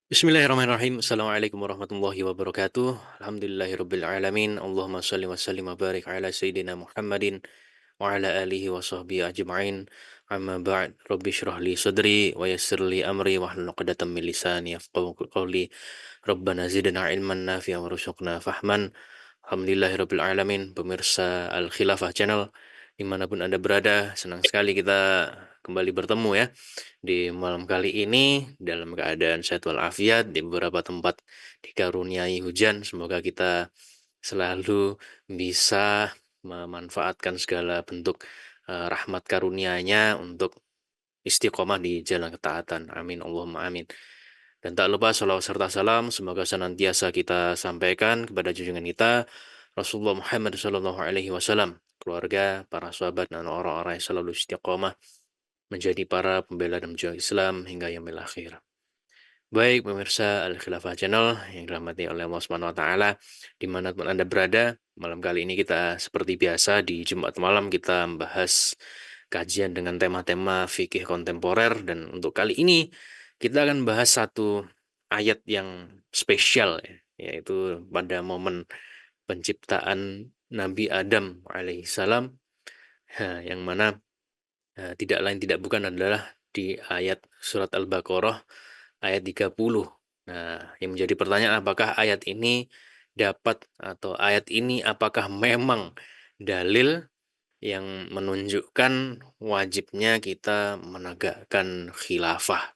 Bismillahirrahmanirrahim. Assalamualaikum warahmatullahi wabarakatuh. Alhamdulillahirabbil alamin. Allahumma shalli wa sallim wa barik ala sayyidina Muhammadin wa ala alihi wa sahbihi ajma'in. Amma ba'd. Rabbi shrah li sadri wa yassir li amri wa hlul 'uqdatam min lisani yafqahu qawli. Rabbana zidna ilman nafi'an warzuqna fahman. Alhamdulillahirabbil alamin. Pemirsa Al Khilafah Channel dimanapun Anda berada, senang sekali kita kembali bertemu ya di malam kali ini dalam keadaan sehat walafiat, di beberapa tempat dikaruniai hujan. Semoga kita selalu bisa memanfaatkan segala bentuk rahmat karunia-Nya untuk istiqomah di jalan ketaatan. Amin Allahumma amin. Dan tak lupa salawat serta salam semoga senantiasa kita sampaikan kepada junjungan kita Rasulullah Muhammad Sallallahu Alaihi Wasallam, keluarga, para sahabat dan orang-orang yang selalu istiqomah menjadi para pembela dan pejuang Islam hingga yaumil akhir. Baik pemirsa Al Khilafah Channel yang dirahmati oleh Allah Subhanahu wa taala, dimanapun Anda berada, malam kali ini kita seperti biasa di Jumat malam kita membahas kajian dengan tema-tema fikih kontemporer, dan untuk kali ini kita akan bahas satu ayat yang spesial ya, yaitu pada momen penciptaan Nabi Adam alaihissalam, yang mana tidak lain tidak bukan adalah di ayat surat Al-Baqarah ayat 30. Nah, yang menjadi pertanyaan, apakah ayat ini dapat atau ayat ini apakah memang dalil yang menunjukkan wajibnya kita menegakkan khilafah.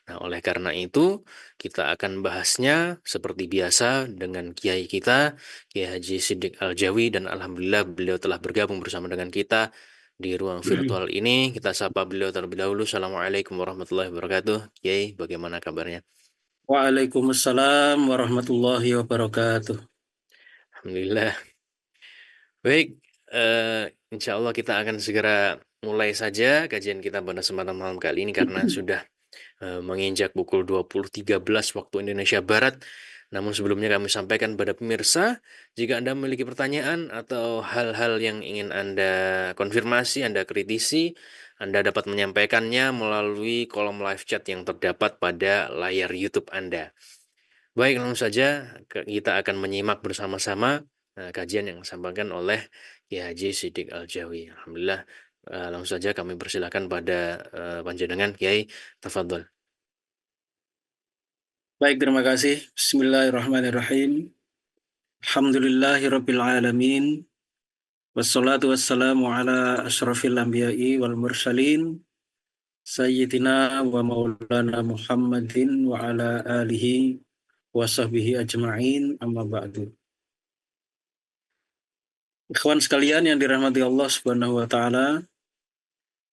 Nah, oleh karena itu, kita akan bahasnya seperti biasa dengan kiai kita, Kiai Haji Siddiq Al-Jawi, dan alhamdulillah beliau telah bergabung bersama dengan kita di ruang virtual ini. Kita sapa beliau terlebih dahulu. Assalamualaikum warahmatullahi wabarakatuh. Kiai, bagaimana kabarnya? Waalaikumsalam warahmatullahi wabarakatuh. Alhamdulillah. Baik, insya Allah kita akan segera mulai saja kajian kita pada kesempatan malam kali ini karena sudah menginjak pukul 20.13 waktu Indonesia Barat. Namun sebelumnya kami sampaikan pada pemirsa, jika Anda memiliki pertanyaan atau hal-hal yang ingin Anda konfirmasi, Anda kritisi, Anda dapat menyampaikannya melalui kolom live chat yang terdapat pada layar YouTube Anda. Baik, langsung saja kita akan menyimak bersama-sama kajian yang disampaikan oleh Kiai Haji Siddiq Al-Jawi. Alhamdulillah, langsung saja kami persilakan pada panjenengan Kiai, tafadhol. Baik, terima kasih. Bismillahirrahmanirrahim. Alhamdulillahirabbil alamin. Wassalatu wassalamu ala asyrafil anbiya'i wal mursalin sayyidina wa maulana Muhammadin wa ala alihi wa sahbihi ajma'in, amma ba'du. Ikhwan sekalian yang dirahmati Allah Subhanahu wa taala,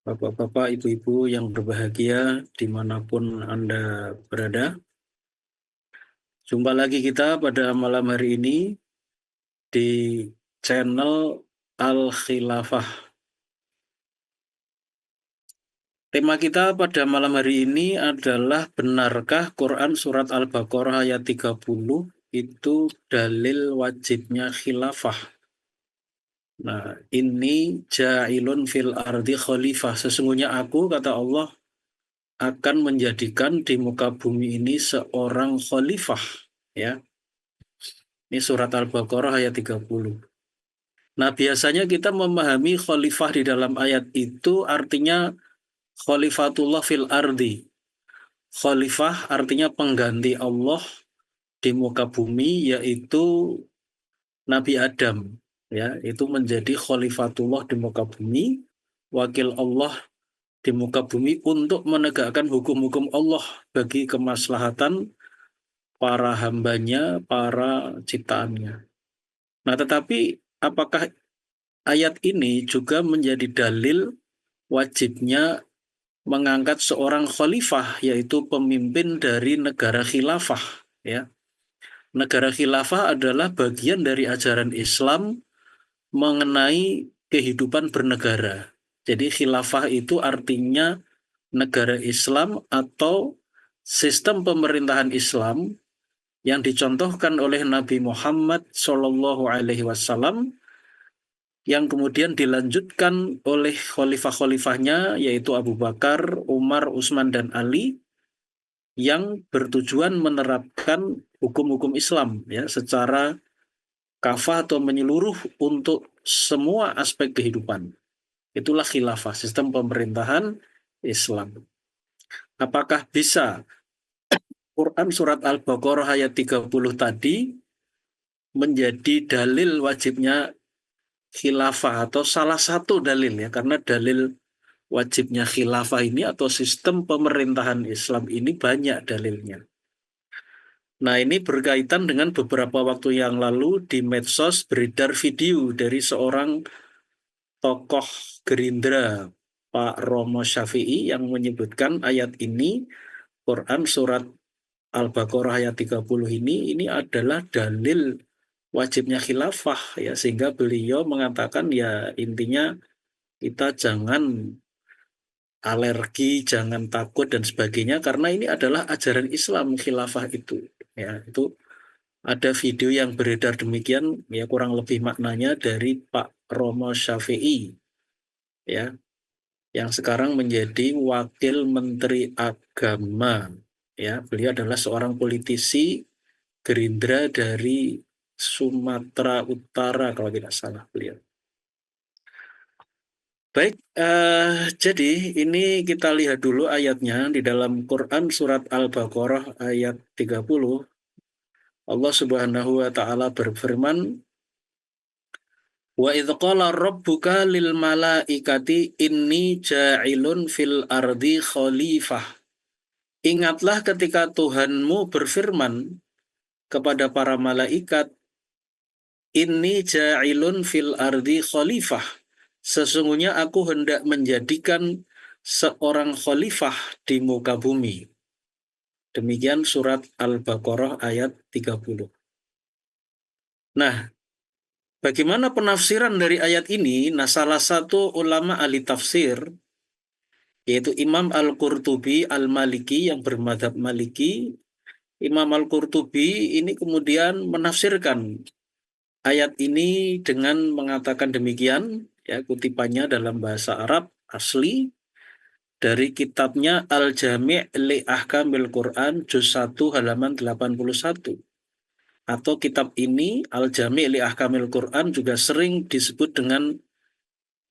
Bapak-bapak, Ibu-ibu yang berbahagia dimanapun Anda berada. Jumpa lagi kita pada malam hari ini di channel Al Khilafah. Tema kita pada malam hari ini adalah, benarkah Quran surat Al-Baqarah ayat 30 itu dalil wajibnya khilafah? Nah, ini ja'ilun fil ardi khalifah. Sesungguhnya aku, kata Allah, akan menjadikan di muka bumi ini seorang khalifah. Ya, ini surat Al-Baqarah ayat 30. Nah, biasanya kita memahami khalifah di dalam ayat itu artinya khalifatullah fil ardi. Khalifah artinya pengganti Allah di muka bumi, yaitu Nabi Adam. Ya, itu menjadi khalifatullah di muka bumi, wakil Allah di muka bumi untuk menegakkan hukum-hukum Allah bagi kemaslahatan para hambanya, para ciptaannya. Nah, tetapi apakah ayat ini juga menjadi dalil wajibnya mengangkat seorang khalifah, yaitu pemimpin dari negara khilafah? Ya, negara khilafah adalah bagian dari ajaran Islam mengenai kehidupan bernegara. Jadi khilafah itu artinya negara Islam atau sistem pemerintahan Islam yang dicontohkan oleh Nabi Muhammad SAW, yang kemudian dilanjutkan oleh khalifah-khalifahnya, yaitu Abu Bakar, Umar, Utsman, dan Ali, yang bertujuan menerapkan hukum-hukum Islam ya secara kafah atau menyeluruh untuk semua aspek kehidupan. Itulah khilafah, sistem pemerintahan Islam. Apakah bisa Quran surat Al-Baqarah ayat 30 tadi menjadi dalil wajibnya khilafah atau salah satu dalil ya, karena dalil wajibnya khilafah ini atau sistem pemerintahan Islam ini banyak dalilnya. Nah, ini berkaitan dengan beberapa waktu yang lalu di medsos beredar video dari seorang tokoh Gerindra, Pak Romo Syafi'i, yang menyebutkan ayat ini, Quran surat Al-Baqarah ayat 30 ini adalah dalil wajibnya khilafah ya, sehingga beliau mengatakan ya intinya kita jangan alergi, jangan takut dan sebagainya karena ini adalah ajaran Islam khilafah itu. Ya, itu ada video yang beredar demikian ya, kurang lebih maknanya dari Pak Romo Syafi'i ya, yang sekarang menjadi Wakil Menteri Agama ya. Beliau adalah seorang politisi Gerindra dari Sumatera Utara kalau tidak salah beliau. Baik, jadi ini kita lihat dulu ayatnya di dalam Quran surat Al-Baqarah ayat 30. Allah Subhanahu wa taala berfirman, "Wa idz qala rabbuka lil malaikati inni ja'ilun fil ardi khalifah." Ingatlah ketika Tuhanmu berfirman kepada para malaikat, "Inni ja'ilun fil ardi khalifah." Sesungguhnya aku hendak menjadikan seorang khalifah di muka bumi. Demikian surat Al-Baqarah ayat 30. Nah, bagaimana penafsiran dari ayat ini? Nah, salah satu ulama ahli tafsir, yaitu Imam Al-Qurtubi Al-Maliki yang bermadzhab Maliki, Imam Al-Qurtubi ini kemudian menafsirkan ayat ini dengan mengatakan demikian, ya, kutipannya dalam bahasa Arab asli dari kitabnya Al-Jami' li Ahkamil Quran juz 1 halaman 81. Atau kitab ini Al-Jami' li Ahkamil Quran juga sering disebut dengan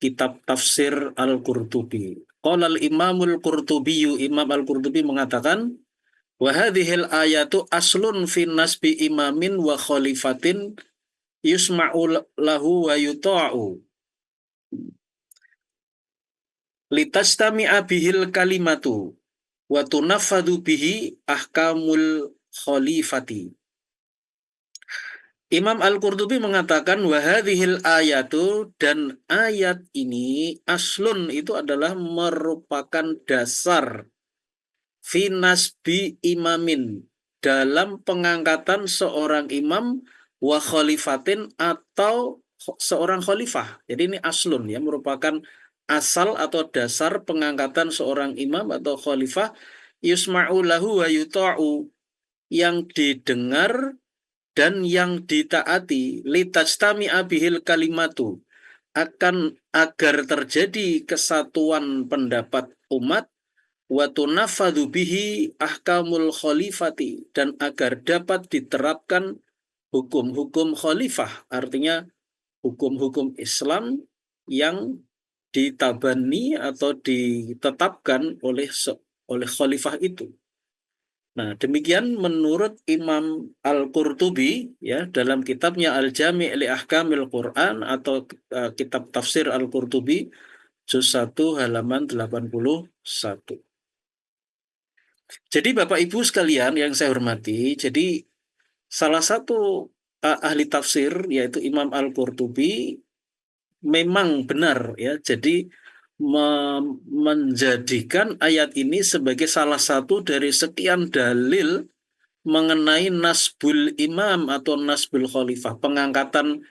kitab tafsir Al-Qurtubi. Qala al-Imamul Qurtubi, Imam Al-Qurtubi mengatakan, wa hadhil ayatu aslun fi nasbi imamin wa khalifatin yusma'u lahu wa yuta'u litastami'a bihil kalimatu wa tunaffadhu bihi ahkamul khalifati. Imam Al-Qurtubi mengatakan wahadhil ayatu, dan ayat ini aslun itu adalah merupakan dasar finasbi imamin, dalam pengangkatan seorang imam wa khalifatin atau seorang khalifah. Jadi ini aslun ya, merupakan asal atau dasar pengangkatan seorang imam atau khalifah yusma'u lahu wa yuta'u, yang didengar dan yang ditaati, litastami'a bihil kalimatu, akan agar terjadi kesatuan pendapat umat, wa tunaffadhu bihi ahkamul khalifati, dan agar dapat diterapkan hukum-hukum khalifah, artinya hukum-hukum Islam yang ditabani atau ditetapkan oleh khalifah itu. Nah, demikian menurut Imam Al-Qurtubi ya, dalam kitabnya Al-Jami' li Ahkamil Quran atau kitab tafsir Al-Qurtubi juz 1 halaman 81. Jadi Bapak Ibu sekalian yang saya hormati, jadi salah satu ahli tafsir yaitu Imam Al-Qurtubi memang benar ya, jadi menjadikan ayat ini sebagai salah satu dari sekian dalil mengenai nasbul imam atau nasbul khalifah, pengangkatan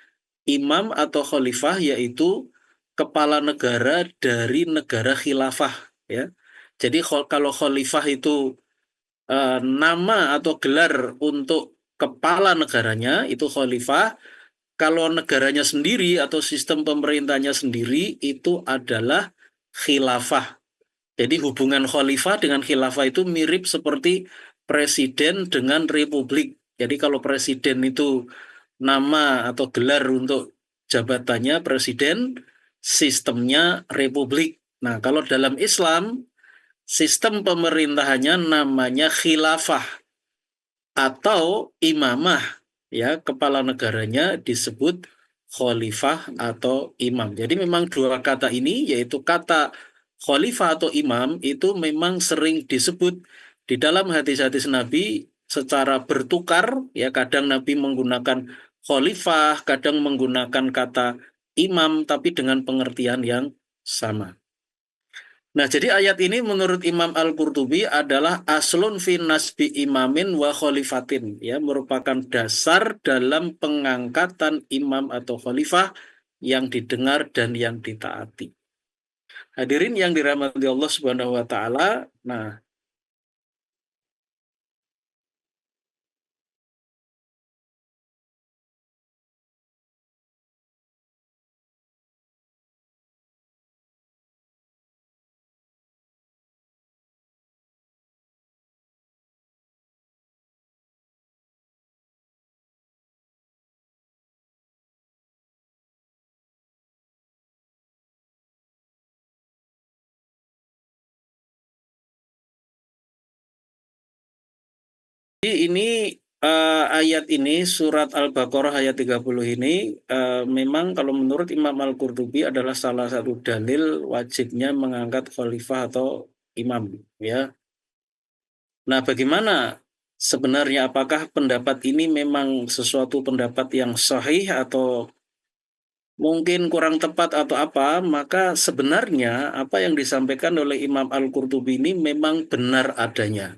imam atau khalifah, yaitu kepala negara dari negara khilafah ya. Jadi kalau khalifah itu nama atau gelar untuk kepala negaranya itu khalifah, kalau negaranya sendiri atau sistem pemerintahnya sendiri itu adalah khilafah. Jadi hubungan khalifah dengan khilafah itu mirip seperti presiden dengan republik. Jadi kalau presiden itu nama atau gelar untuk jabatannya presiden, sistemnya republik. Nah, kalau dalam Islam, sistem pemerintahannya namanya khilafah atau imamah. Ya, kepala negaranya disebut khalifah atau imam. Jadi memang dua kata ini, yaitu kata khalifah atau imam, itu memang sering disebut di dalam hadis-hadis Nabi secara bertukar. Ya, kadang Nabi menggunakan khalifah, kadang menggunakan kata imam, tapi dengan pengertian yang sama. Nah, jadi ayat ini menurut Imam Al-Qurtubi adalah aslun fi nasbi imamin wa khalifatin, ya, merupakan dasar dalam pengangkatan imam atau khalifah yang didengar dan yang ditaati. Hadirin yang dirahmati Allah Subhanahu wa taala. Nah, jadi ini ayat ini surat Al-Baqarah ayat 30 ini memang kalau menurut Imam Al-Qurtubi adalah salah satu dalil wajibnya mengangkat khalifah atau imam, ya. Nah, bagaimana sebenarnya, apakah pendapat ini memang sesuatu pendapat yang sahih atau mungkin kurang tepat atau apa? Maka sebenarnya apa yang disampaikan oleh Imam Al-Qurtubi ini memang benar adanya.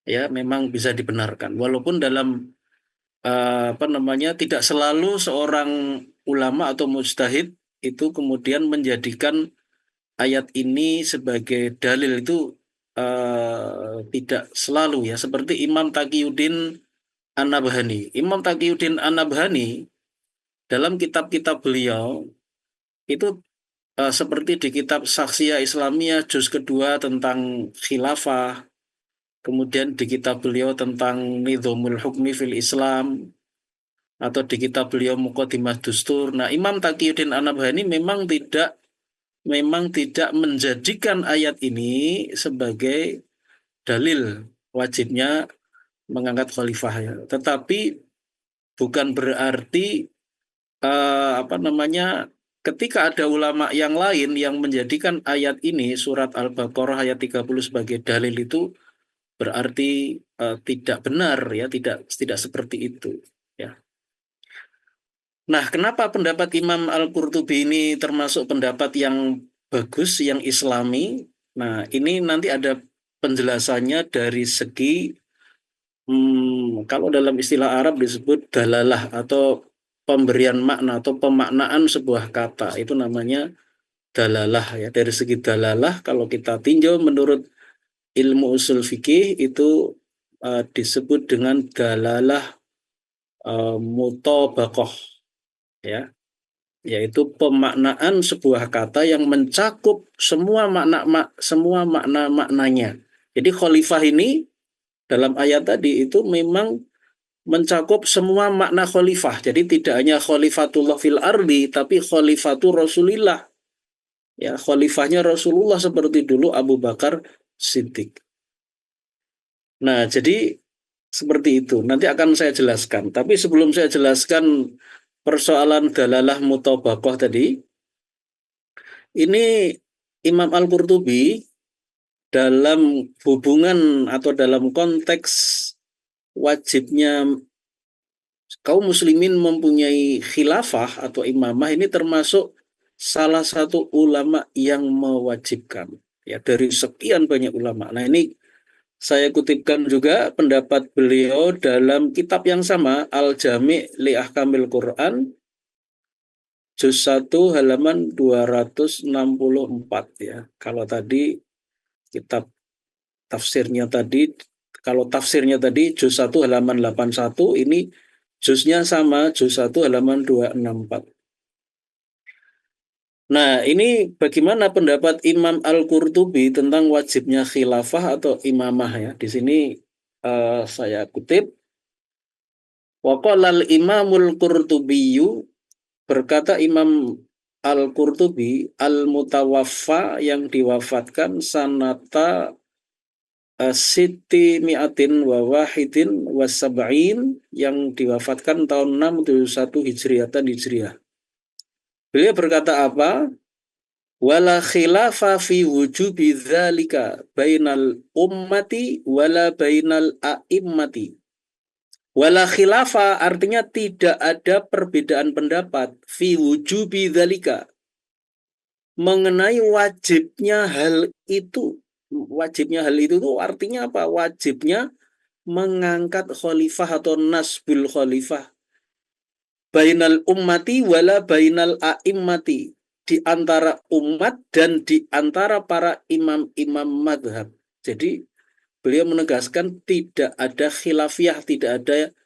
Ya, memang bisa dibenarkan. Walaupun dalam apa namanya, tidak selalu seorang ulama atau mujtahid itu kemudian menjadikan ayat ini sebagai dalil, itu tidak selalu, ya, seperti Imam Taqiyuddin An-Nabhani. Imam Taqiyuddin An-Nabhani dalam kitab-kitab beliau itu seperti di kitab Saksiyah Islamiyah juz kedua tentang khilafah, kemudian di kitab beliau tentang Nidhamul Hukmi fil Islam, atau di kitab beliau Muqaddimah Dustur. Nah, Imam Taqiyuddin An-Nabhani memang tidak menjadikan ayat ini sebagai dalil wajibnya mengangkat khalifah, ya. Tetapi bukan berarti apa namanya, ketika ada ulama yang lain yang menjadikan ayat ini surat Al-Baqarah ayat 30 sebagai dalil, itu berarti tidak benar, ya, tidak tidak seperti itu, ya. Nah, kenapa pendapat Imam Al-Qurtubi ini termasuk pendapat yang bagus, yang islami? Nah, ini nanti ada penjelasannya dari segi kalau dalam istilah Arab disebut dalalah atau pemberian makna atau pemaknaan sebuah kata, itu namanya dalalah, ya. Dari segi dalalah kalau kita tinjau menurut ilmu usul fikih itu disebut dengan dalalah mutabaqah, ya, yaitu pemaknaan sebuah kata yang mencakup semua makna-maknanya. Jadi khalifah ini dalam ayat tadi itu memang mencakup semua makna khalifah. Jadi tidak hanya khalifatullah fil ardi, tapi khalifatul Rasulillah. Ya, khalifahnya Rasulullah seperti dulu Abu Bakar Siddiq. Nah, jadi seperti itu. Nanti akan saya jelaskan. Tapi sebelum saya jelaskan persoalan dalalah mutabaqah tadi, ini Imam Al-Qurtubi dalam hubungan atau dalam konteks wajibnya kaum muslimin mempunyai khilafah atau imamah, ini termasuk salah satu ulama yang mewajibkan, ya, dari sekian banyak ulama. Nah, ini saya kutipkan juga pendapat beliau dalam kitab yang sama, Al-Jami' li Ahkamil Quran, juz 1 halaman 264, ya. Kalau tadi kitab tafsirnya tadi, kalau tafsirnya tadi juz 1 halaman 81, ini juznya sama, juz 1 halaman 264. Nah, ini bagaimana pendapat Imam Al-Qurtubi tentang wajibnya khilafah atau imamah, ya. Di sini Saya kutip, waqala al-Imamul Qurtubiyyu, berkata Imam Al-Qurtubi, al-mutawaffa yang diwafatkan sanata Siti mi'atin wa wahidin wa sab'in, yang diwafatkan tahun 671 Hijriyah. Beliau berkata apa? Wala khilafa fi wujubi dzalika bainal ummati wala bainal a'immati. Wala khilafa artinya tidak ada perbedaan pendapat fi wujubi dzalika, mengenai wajibnya hal itu. Wajibnya hal itu tuh artinya apa? Wajibnya mengangkat khalifah atau nasbul khalifah. Bainal ummati wala bainal a'immati, di antara umat dan di antara para imam-imam madhab. Jadi beliau menegaskan tidak ada khilafiyah, tidak ada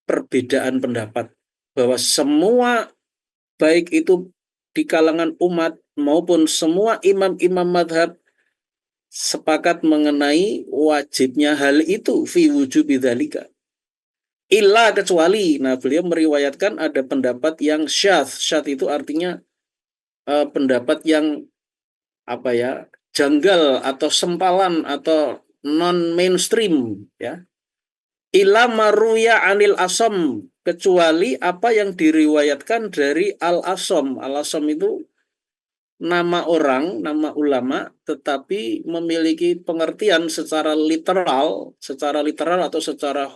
perbedaan pendapat, bahwa semua, baik itu di kalangan umat maupun semua imam-imam madhab, sepakat mengenai wajibnya hal itu, fi wujubi dzalika. Illa, kecuali, nah beliau meriwayatkan ada pendapat yang syadz. Syadz itu artinya pendapat yang apa ya, janggal atau sempalan atau non mainstream ya. Illa maruya anil asom, kecuali apa yang diriwayatkan dari al asom. Al asom itu nama orang, nama ulama, tetapi memiliki pengertian secara literal atau secara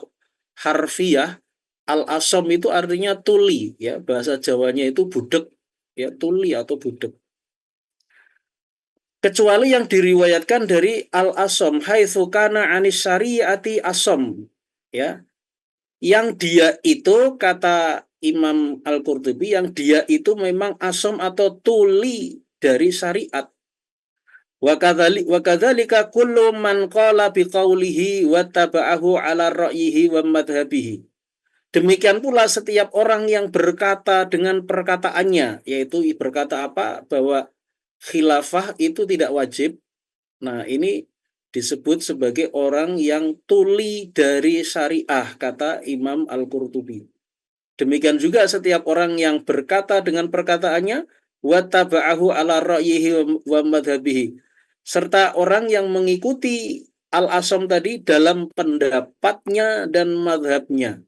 harfiah. Al-asom itu artinya tuli, ya, bahasa Jawanya itu budek, ya, tuli atau budek. Kecuali yang diriwayatkan dari al-asom, haitsu kana anis syariati asom, ya, yang dia itu, kata Imam Al-Qurtubi, yang dia itu memang asom atau tuli dari syariat. Wa kadzalika kullu man qala biqaulihi wa taba'ahu ala ra'yihi wa madhhabihi. Demikian pula setiap orang yang berkata dengan perkataannya, yaitu berkata apa? Bahwa khilafah itu tidak wajib. Nah, ini disebut sebagai orang yang tuli dari syariah, kata Imam Al-Qurtubi. Demikian juga setiap orang yang berkata dengan perkataannya, wa taba'ahu ala ra'yihi wa madhabihi, serta orang yang mengikuti al-asom tadi dalam pendapatnya dan madhabnya.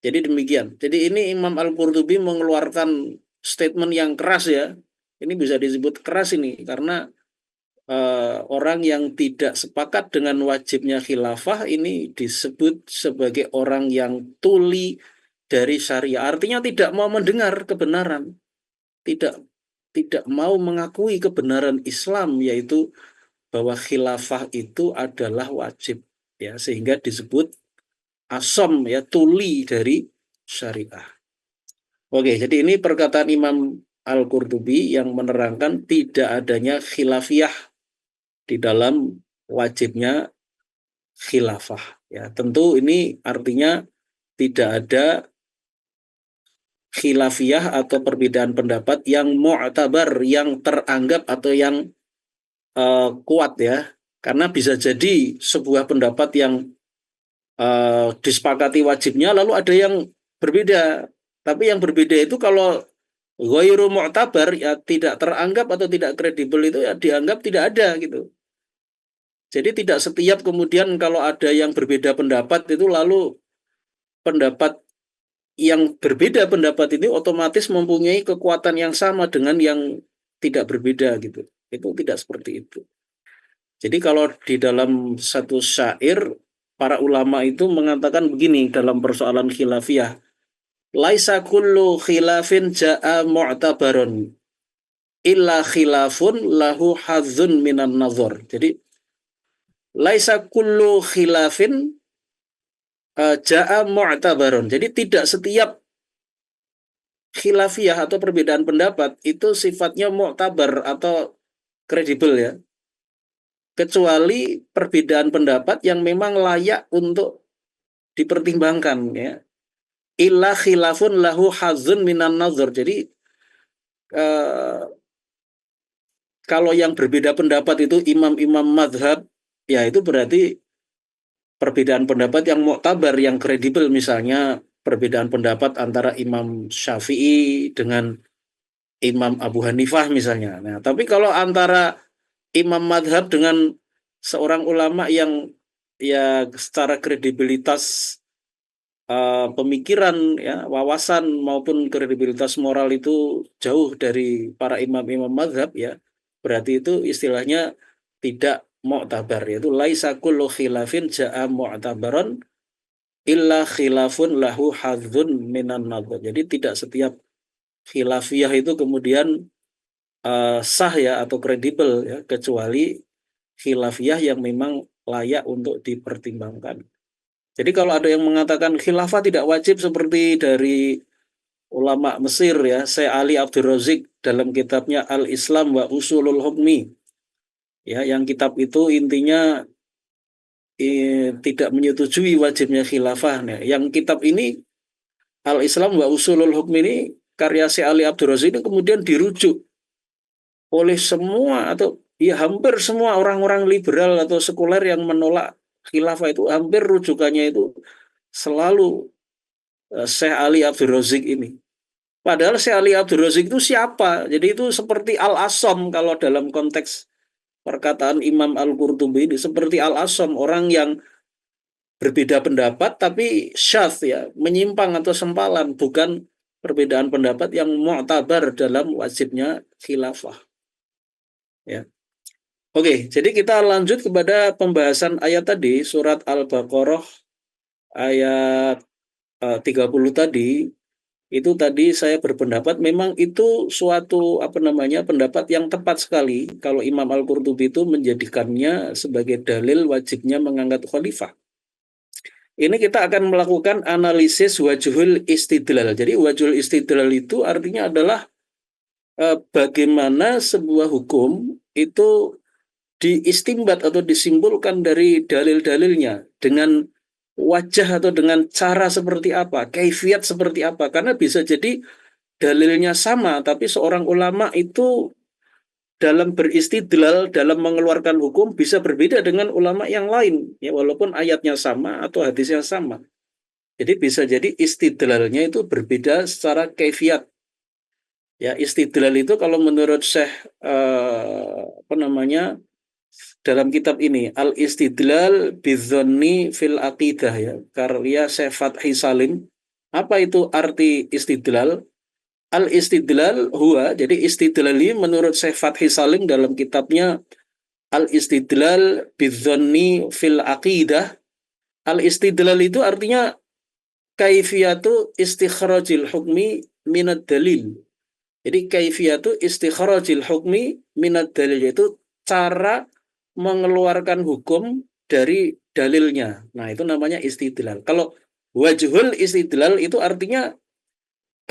Jadi demikian. Jadi ini Imam Al-Qurtubi mengeluarkan statement yang keras ya. Ini bisa disebut keras ini karena orang yang tidak sepakat dengan wajibnya khilafah ini disebut sebagai orang yang tuli dari syariah. Artinya tidak mau mendengar kebenaran, tidak tidak mau mengakui kebenaran Islam, yaitu bahwa khilafah itu adalah wajib, ya, sehingga disebut asom, ya, tuli dari syariah. Oke, jadi ini perkataan Imam Al-Qurtubi yang menerangkan tidak adanya khilafiyah di dalam wajibnya khilafah. Ya, tentu ini artinya tidak ada khilafiyah atau perbedaan pendapat yang mu'tabar, yang teranggap atau yang kuat ya. Karena bisa jadi sebuah pendapat yang disepakati wajibnya lalu ada yang berbeda. Tapi yang berbeda itu kalau ghairu mu'tabar, ya, tidak teranggap atau tidak kredibel, itu ya dianggap tidak ada gitu. Jadi tidak setiap kemudian kalau ada yang berbeda pendapat itu lalu pendapat yang berbeda pendapat ini otomatis mempunyai kekuatan yang sama dengan yang tidak berbeda gitu. Itu tidak seperti itu. Jadi kalau di dalam satu syair para ulama itu mengatakan begini dalam persoalan khilafiyah. Laisa kullu khilafin ja'a mu'tabarun illa khilafun lahu hadzun minan nazar. Jadi laisa kullu khilafin ja'a mu'tabarun. Jadi tidak setiap khilafiyah atau perbedaan pendapat itu sifatnya mu'tabar atau kredibel ya. Kecuali perbedaan pendapat yang memang layak untuk dipertimbangkan ya. Illa khilafun lahu hazun minan nazar. Jadi kalau yang berbeda pendapat itu imam-imam madhab, ya itu berarti perbedaan pendapat yang muktabar, yang kredibel, misalnya perbedaan pendapat antara Imam Syafi'i dengan Imam Abu Hanifah misalnya. Nah, tapi kalau antara imam madhab dengan seorang ulama yang ya secara kredibilitas pemikiran, ya wawasan maupun kredibilitas moral itu jauh dari para imam-imam madhab, ya berarti itu istilahnya tidak mu'tabar, yaitu laisa kullu khilafin ja'a mu'tabaron illa khilafun lahu hadzun minan nadhar. Jadi tidak setiap khilafiyah itu kemudian sah ya atau kredibel ya, kecuali khilafiyah yang memang layak untuk dipertimbangkan. Jadi kalau ada yang mengatakan khilafah tidak wajib seperti dari ulama Mesir ya, Syekh Ali Abdul Razik dalam kitabnya Al-Islam wa Usulul Hukmi, ya yang kitab itu intinya tidak menyetujui wajibnya khilafah. Nah, yang kitab ini Al-Islam wa Usulul Hukmi ini karya Syekh Ali Abdul Razik ini kemudian dirujuk oleh semua atau ya hampir semua orang-orang liberal atau sekuler yang menolak khilafah, itu hampir rujukannya itu selalu Syekh Ali Abdul Razik ini. Padahal Syekh Ali Abdul Razik itu siapa? Jadi itu seperti Al-Asom kalau dalam konteks perkataan Imam Al-Qurtubi ini, seperti Al-Asom, orang yang berbeda pendapat tapi syadz ya, menyimpang atau sempalan, bukan perbedaan pendapat yang mu'tabar dalam wajibnya khilafah. Ya. Oke, jadi kita lanjut kepada pembahasan ayat tadi, surat Al-Baqarah ayat 30 tadi. Itu tadi saya berpendapat memang itu suatu pendapat yang tepat sekali kalau Imam Al-Qurtubi itu menjadikannya sebagai dalil wajibnya mengangkat khalifah. Ini kita akan melakukan analisis wajhul istidlal. Jadi wajhul istidlal itu artinya adalah bagaimana sebuah hukum itu diistimbat atau disimpulkan dari dalil-dalilnya dengan wajah atau dengan cara seperti apa, kaifiat seperti apa. Karena bisa jadi dalilnya sama, tapi seorang ulama itu dalam beristidlal, dalam mengeluarkan hukum bisa berbeda dengan ulama yang lain, ya walaupun ayatnya sama atau hadisnya sama. Jadi bisa jadi istidlalnya itu berbeda secara kaifiat. Ya, istidlal itu kalau menurut Syekh dalam kitab ini Al-Istidlal Bidzonni fil Aqidah, ya karya Syekh Fathi Salim. Apa itu arti istidlal? Al-istidlal huwa, jadi istidlali menurut Syekh Fathi Salim dalam kitabnya Al-Istidlal Bidzonni fil Aqidah. Al-istidlal itu artinya kaifiyatu istikhrajil hukmi minad dalil. Jadi kaifiyatu istikhrajil hukmi minad dalil, yaitu cara mengeluarkan hukum dari dalilnya. Nah, itu namanya istidlal. Kalau wajhul istidlal itu artinya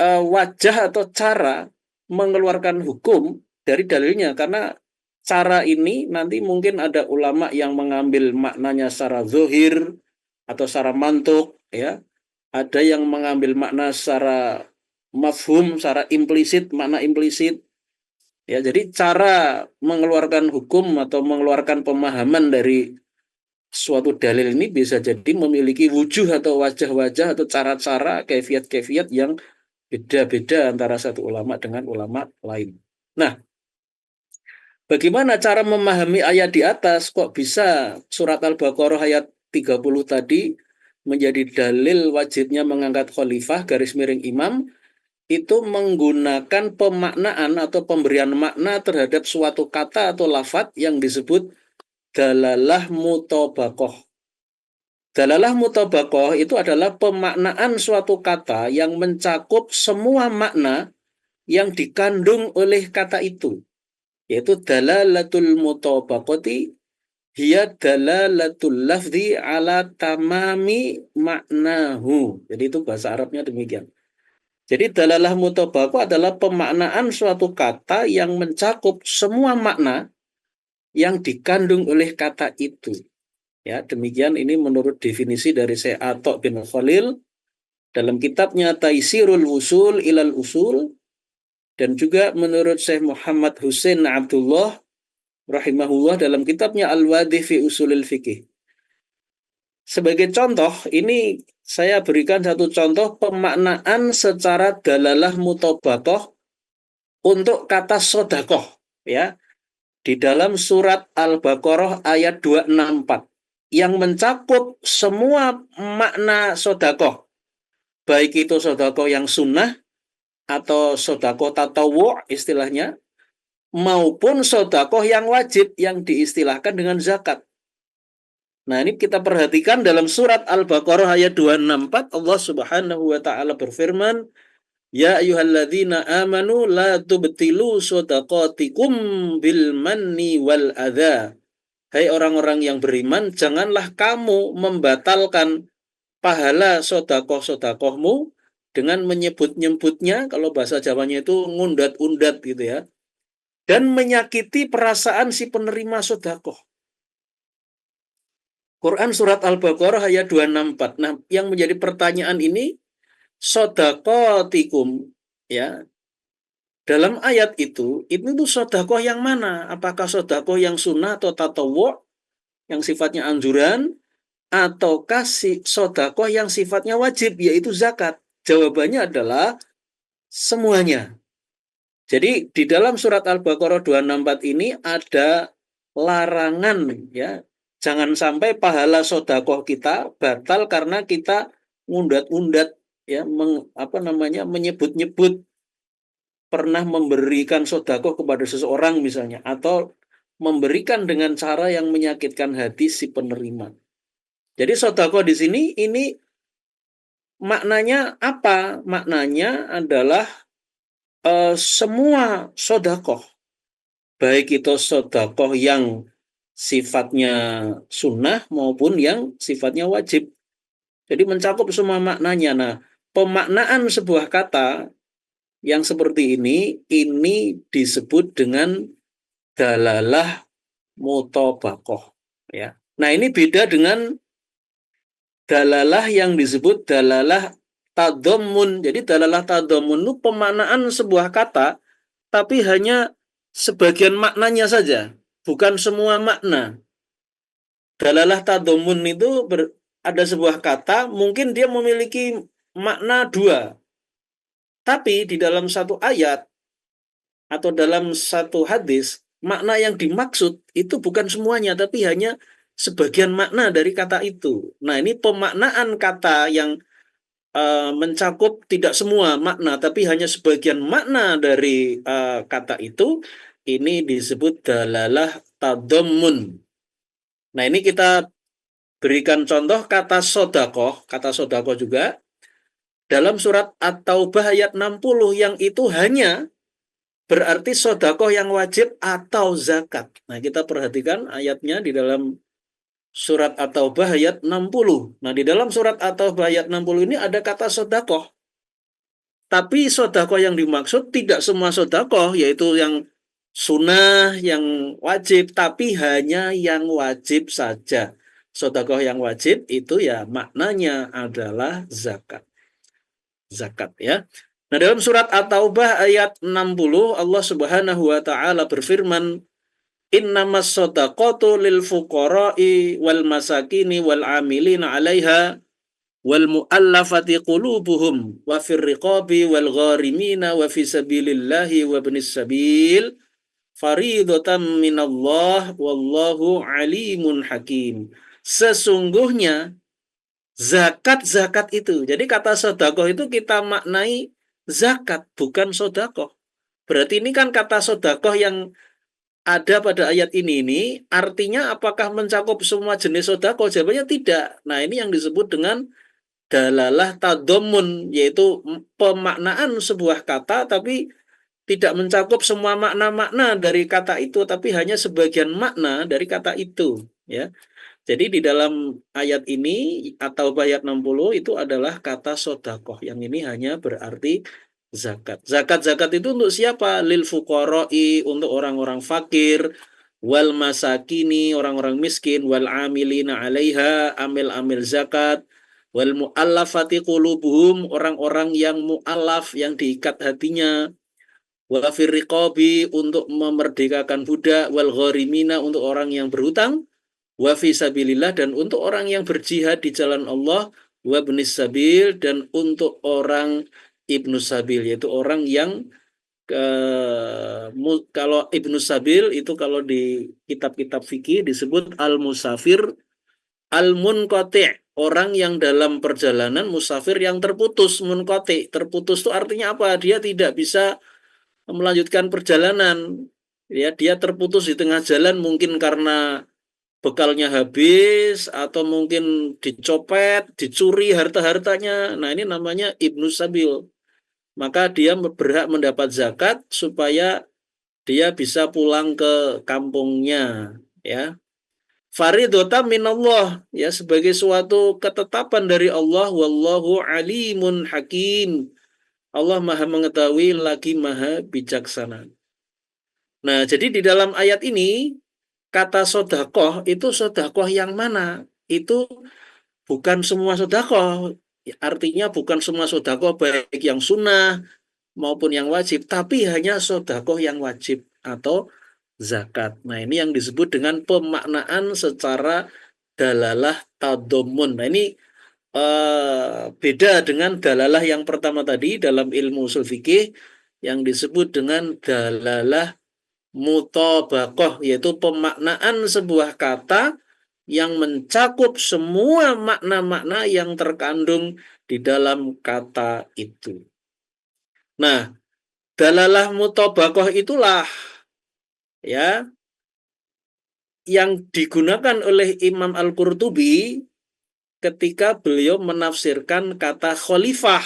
wajah atau cara mengeluarkan hukum dari dalilnya, karena cara ini nanti mungkin ada ulama yang mengambil maknanya secara zohir atau secara mantuk, ya ada yang mengambil makna secara mafhum, secara implisit, makna implisit, ya jadi cara mengeluarkan hukum atau mengeluarkan pemahaman dari suatu dalil ini bisa jadi memiliki wujuh atau wajah-wajah atau cara-cara, kaifiat-kaifiat yang beda-beda antara satu ulama dengan ulama lain. Nah, bagaimana cara memahami ayat di atas? Kok bisa surat Al-Baqarah ayat 30 tadi menjadi dalil wajibnya mengangkat khalifah garis miring imam, itu menggunakan pemaknaan atau pemberian makna terhadap suatu kata atau lafadz yang disebut dalalah mutabaqah. Dalalah mutabaqah itu adalah pemaknaan suatu kata yang mencakup semua makna yang dikandung oleh kata itu, yaitu dalalatul mutabaqati hiya dalalatul lafzi ala tamami maknahu. Jadi itu bahasa Arabnya demikian. Jadi dalalah mutabaqah adalah pemaknaan suatu kata yang mencakup semua makna yang dikandung oleh kata itu. Ya, demikian ini menurut definisi dari Syekh Atha bin Khalil dalam kitabnya Taisirul Usul ilal Usul, dan juga menurut Syekh Muhammad Husain Abdullah rahimahullah dalam kitabnya Al-Wadih fi Usulil Fiqih. Sebagai contoh, ini saya berikan satu contoh pemaknaan secara dalalah mutobakoh untuk kata sodakoh, ya, di dalam surat Al-Baqarah ayat 264 yang mencakup semua makna sodakoh, baik itu sodakoh yang sunnah atau sodakoh tatawu istilahnya, maupun sodakoh yang wajib yang diistilahkan dengan zakat. Nah, ini kita perhatikan dalam surat Al-Baqarah ayat 264, Allah Subhanahu wa taala berfirman, "Ya ayyuhalladzina amanu la tubtilu shadaqatikum bil manni wal adza." Hai orang-orang yang beriman, janganlah kamu membatalkan pahala sodakoh-sodakohmu dengan menyebut-nyebutnya, kalau bahasa Jawanya itu ngundat-undat gitu ya, dan menyakiti perasaan si penerima sodakoh. Quran surat Al-Baqarah ayat 264. Nah, yang menjadi pertanyaan ini, sodakotikum, ya, dalam ayat itu tuh sodakoh yang mana? Apakah sodakoh yang sunnah atau tatawu, yang sifatnya anjuran, ataukah sodakoh yang sifatnya wajib, yaitu zakat? Jawabannya adalah semuanya. Jadi di dalam surat Al-Baqarah 264 ini ada larangan, ya, jangan sampai pahala sodakoh kita batal karena kita ngundat-undat, ya, menyebut-nyebut pernah memberikan sodakoh kepada seseorang misalnya, atau memberikan dengan cara yang menyakitkan hati si penerima. Jadi sodakoh di sini ini maknanya apa? Maknanya adalah semua sodakoh, baik itu sodakoh yang sifatnya sunnah maupun yang sifatnya wajib. Jadi mencakup semua maknanya. Nah, pemaknaan sebuah kata yang seperti ini disebut dengan dalalah mutobakoh. Ya. Nah, ini beda dengan dalalah yang disebut dalalah tadomun. Jadi dalalah tadomun itu pemaknaan sebuah kata, tapi hanya sebagian maknanya saja, bukan semua makna. Dalalah tadomun itu ada sebuah kata, mungkin dia memiliki makna dua, tapi di dalam satu ayat atau dalam satu hadis, makna yang dimaksud itu bukan semuanya, tapi hanya sebagian makna dari kata itu. Nah, ini pemaknaan kata yang mencakup tidak semua makna, tapi hanya sebagian makna dari kata itu, ini disebut dalalah tadommun. Nah, ini kita berikan contoh kata sodakoh juga, dalam surat At-Taubah ayat 60 yang itu hanya berarti sodakoh yang wajib atau zakat. Nah, kita perhatikan ayatnya di dalam surat At-Taubah ayat 60. Nah, di dalam surat At-Taubah ayat 60 ini ada kata sodakoh. Tapi sodakoh yang dimaksud tidak semua sodakoh, yaitu yang sunnah, yang wajib, tapi hanya yang wajib saja. Sodakoh yang wajib itu ya maknanya adalah zakat. Zakat, ya. Nah, dalam surat At-Taubah ayat 60 Allah Subhanahu wa taala berfirman, "Innamas shadaqatu lil fuqara'i wal masakini wal 'amilina 'alaiha wal mu'allafati qulubuhum wa fir riqabi wal gharimina wa fi sabilillahi wa ibnis sabil faridatan minallah wallahu alimun hakim." Sesungguhnya zakat itu. Jadi kata sodakoh itu kita maknai zakat, bukan sodakoh. Berarti ini kan kata sodakoh yang ada pada ayat ini artinya apakah mencakup semua jenis sodakoh? Jawabannya tidak. Nah, ini yang disebut dengan dalalah tadomun, yaitu pemaknaan sebuah kata tapi tidak mencakup semua makna-makna dari kata itu, tapi hanya sebagian makna dari kata itu, ya. Jadi di dalam ayat ini atau ayat 60 itu adalah kata sodakoh. Yang ini hanya berarti zakat. Zakat itu untuk siapa? Lil fuqara'i, untuk orang-orang fakir, wal masakini, orang-orang miskin, wal amilina 'alaiha, amil-amil zakat, wal mu'allafati qulubuhum, orang-orang yang mu'allaf, yang diikat hatinya, wa fir riqabi, untuk memerdekakan budak, wal gharimina, untuk orang yang berhutang, wa fi sabilillah, dan untuk orang yang berjihad di jalan Allah, wa ibnis sabil, dan untuk orang ibnu sabil, yaitu orang yang kalau ibnu sabil itu kalau di kitab-kitab fikih disebut al-musafir al-munqati', orang yang dalam perjalanan, musafir yang terputus. Munqati', terputus itu artinya apa? Dia tidak bisa melanjutkan perjalanan. Ya, dia terputus di tengah jalan mungkin karena bekalnya habis atau mungkin dicopet, dicuri harta-hartanya. Nah, ini namanya ibnu sabil. Maka dia berhak mendapat zakat supaya dia bisa pulang ke kampungnya, ya. Faridota minallah, ya, sebagai suatu ketetapan dari Allah. Wallahu alimun hakim. Allah maha mengetahui lagi maha bijaksana. Nah, jadi di dalam ayat ini kata sodakoh itu sodakoh yang mana? Itu bukan semua sodakoh. Artinya bukan semua sodakoh baik yang sunnah maupun yang wajib, tapi hanya sodakoh yang wajib atau zakat. Nah, ini yang disebut dengan pemaknaan secara dalalah tadomun. Nah, ini beda dengan dalalah yang pertama tadi dalam ilmu usul fikih yang disebut dengan dalalah mutabaqah, yaitu pemaknaan sebuah kata yang mencakup semua makna-makna yang terkandung di dalam kata itu. Nah, dalalah mutabaqah itulah, ya, yang digunakan oleh Imam Al-Qurtubi ketika beliau menafsirkan kata khalifah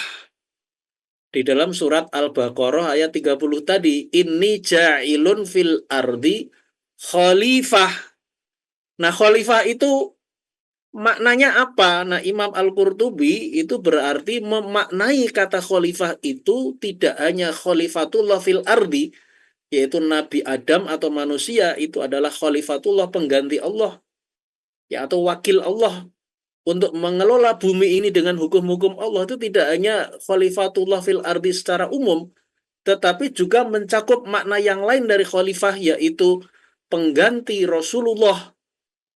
di dalam surat Al-Baqarah ayat 30 tadi, inni ja'ilun fil ardi khalifah. Nah, khalifah itu maknanya apa? Nah, Imam Al-Qurtubi itu berarti memaknai kata khalifah itu tidak hanya khalifatullah fil ardi, yaitu Nabi Adam atau manusia itu adalah khalifatullah, pengganti Allah, ya, atau wakil Allah untuk mengelola bumi ini dengan hukum-hukum Allah. Itu tidak hanya khalifatullah fil ardi secara umum, tetapi juga mencakup makna yang lain dari khalifah, yaitu pengganti Rasulullah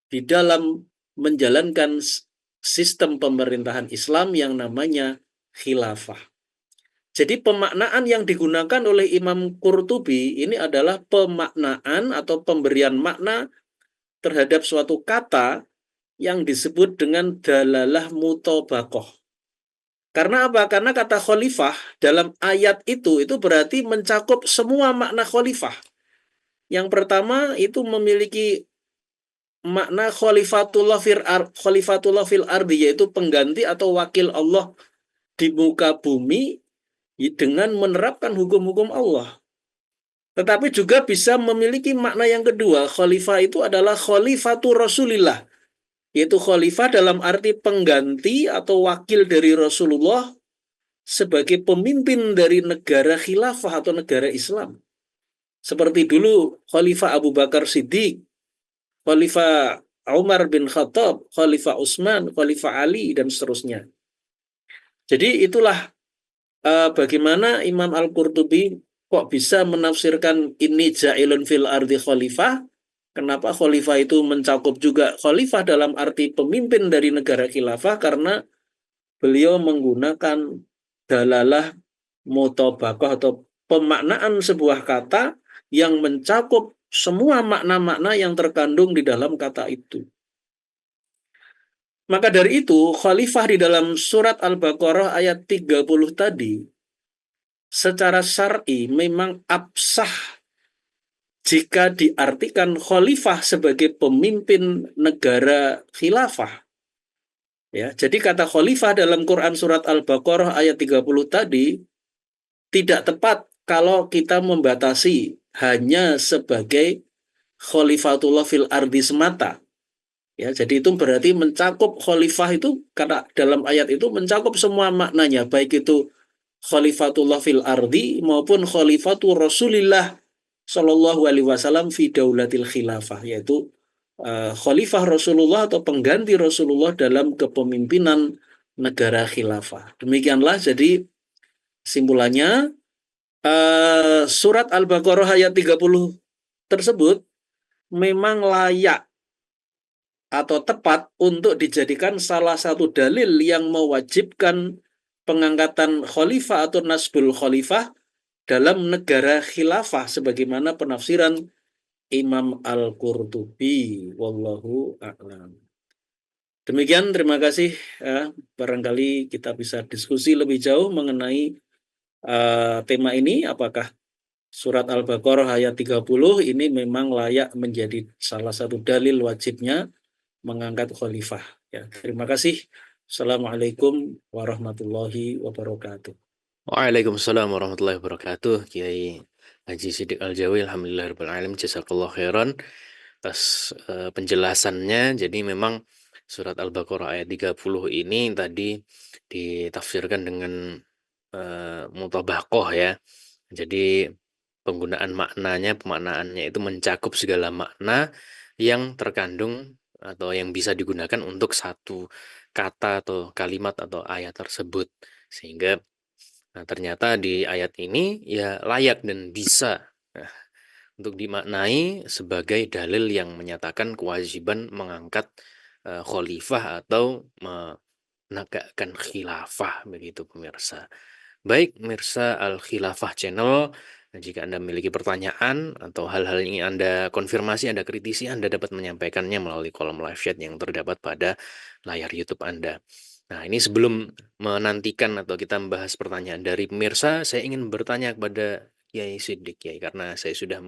di dalam menjalankan sistem pemerintahan Islam yang namanya khilafah. Jadi pemaknaan yang digunakan oleh Imam Qurtubi ini adalah pemaknaan atau pemberian makna terhadap suatu kata yang disebut dengan dalalah mutabaqah. Karena apa? Karena kata khalifah dalam ayat itu berarti mencakup semua makna khalifah. Yang pertama itu memiliki makna khalifatullah fil ardi, yaitu pengganti atau wakil Allah di muka bumi dengan menerapkan hukum-hukum Allah. Tetapi juga bisa memiliki makna yang kedua. Khalifah itu adalah khalifatul Rasulillah, yaitu khalifah dalam arti pengganti atau wakil dari Rasulullah sebagai pemimpin dari negara khilafah atau negara Islam. Seperti dulu Khalifah Abu Bakar Siddiq, Khalifah Umar bin Khattab, Khalifah Utsman, Khalifah Ali, dan seterusnya. Jadi itulah bagaimana Imam Al-Qurtubi kok bisa menafsirkan ini ja'ilun fil ardi khalifah. Kenapa khalifah itu mencakup juga khalifah dalam arti pemimpin dari negara khilafah? Karena beliau menggunakan dalalah mutabaqah atau pemaknaan sebuah kata yang mencakup semua makna-makna yang terkandung di dalam kata itu. Maka dari itu, khalifah di dalam surat Al-Baqarah ayat 30 tadi secara syar'i memang absah jika diartikan khalifah sebagai pemimpin negara khilafah. Ya, jadi kata khalifah dalam Quran surat Al-Baqarah ayat 30 tadi tidak tepat kalau kita membatasi hanya sebagai khalifatullah fil ardi semata. Ya, jadi itu berarti mencakup khalifah itu, karena dalam ayat itu mencakup semua maknanya, baik itu khalifatullah fil ardi maupun khalifatul Rasulillah Shallallahu alaihi wasallam fi daulatil khilafah, yaitu khalifah Rasulullah atau pengganti Rasulullah dalam kepemimpinan negara khilafah. Demikianlah jadi simpulannya surat Al-Baqarah ayat 30 tersebut memang layak atau tepat untuk dijadikan salah satu dalil yang mewajibkan pengangkatan khalifah atau nasbul khalifah dalam negara khilafah sebagaimana penafsiran Imam Al-Qurtubi. Wallahu a'lam. Demikian, terima kasih. Barangkali kita bisa diskusi lebih jauh mengenai tema ini. Apakah surat Al-Baqarah ayat 30 ini memang layak menjadi salah satu dalil wajibnya mengangkat khalifah. Ya, terima kasih. Assalamualaikum warahmatullahi wabarakatuh. Waalaikumsalam warahmatullahi wabarakatuh. Kiai Haji Sidik Al-Jawi, alhamdulillahirabbil jazakallah khairan atas penjelasannya. Jadi memang surat Al-Baqarah ayat 30 ini tadi ditafsirkan dengan mutabaqah ya. Jadi penggunaan maknanya, pemaknaannya itu mencakup segala makna yang terkandung atau yang bisa digunakan untuk satu kata atau kalimat atau ayat tersebut. Sehingga ternyata di ayat ini ya layak dan bisa nah, untuk dimaknai sebagai dalil yang menyatakan kewajiban mengangkat khalifah atau menegakkan khilafah begitu pemirsa. Baik, pemirsa Al-Khilafah Channel, jika Anda memiliki pertanyaan atau hal-hal yang ingin Anda konfirmasi, Anda kritisi, Anda dapat menyampaikannya melalui kolom live chat yang terdapat pada layar YouTube Anda. Nah, ini sebelum menantikan atau kita membahas pertanyaan dari pemirsa, saya ingin bertanya kepada Kiai Siddiq, Kiai, karena saya sudah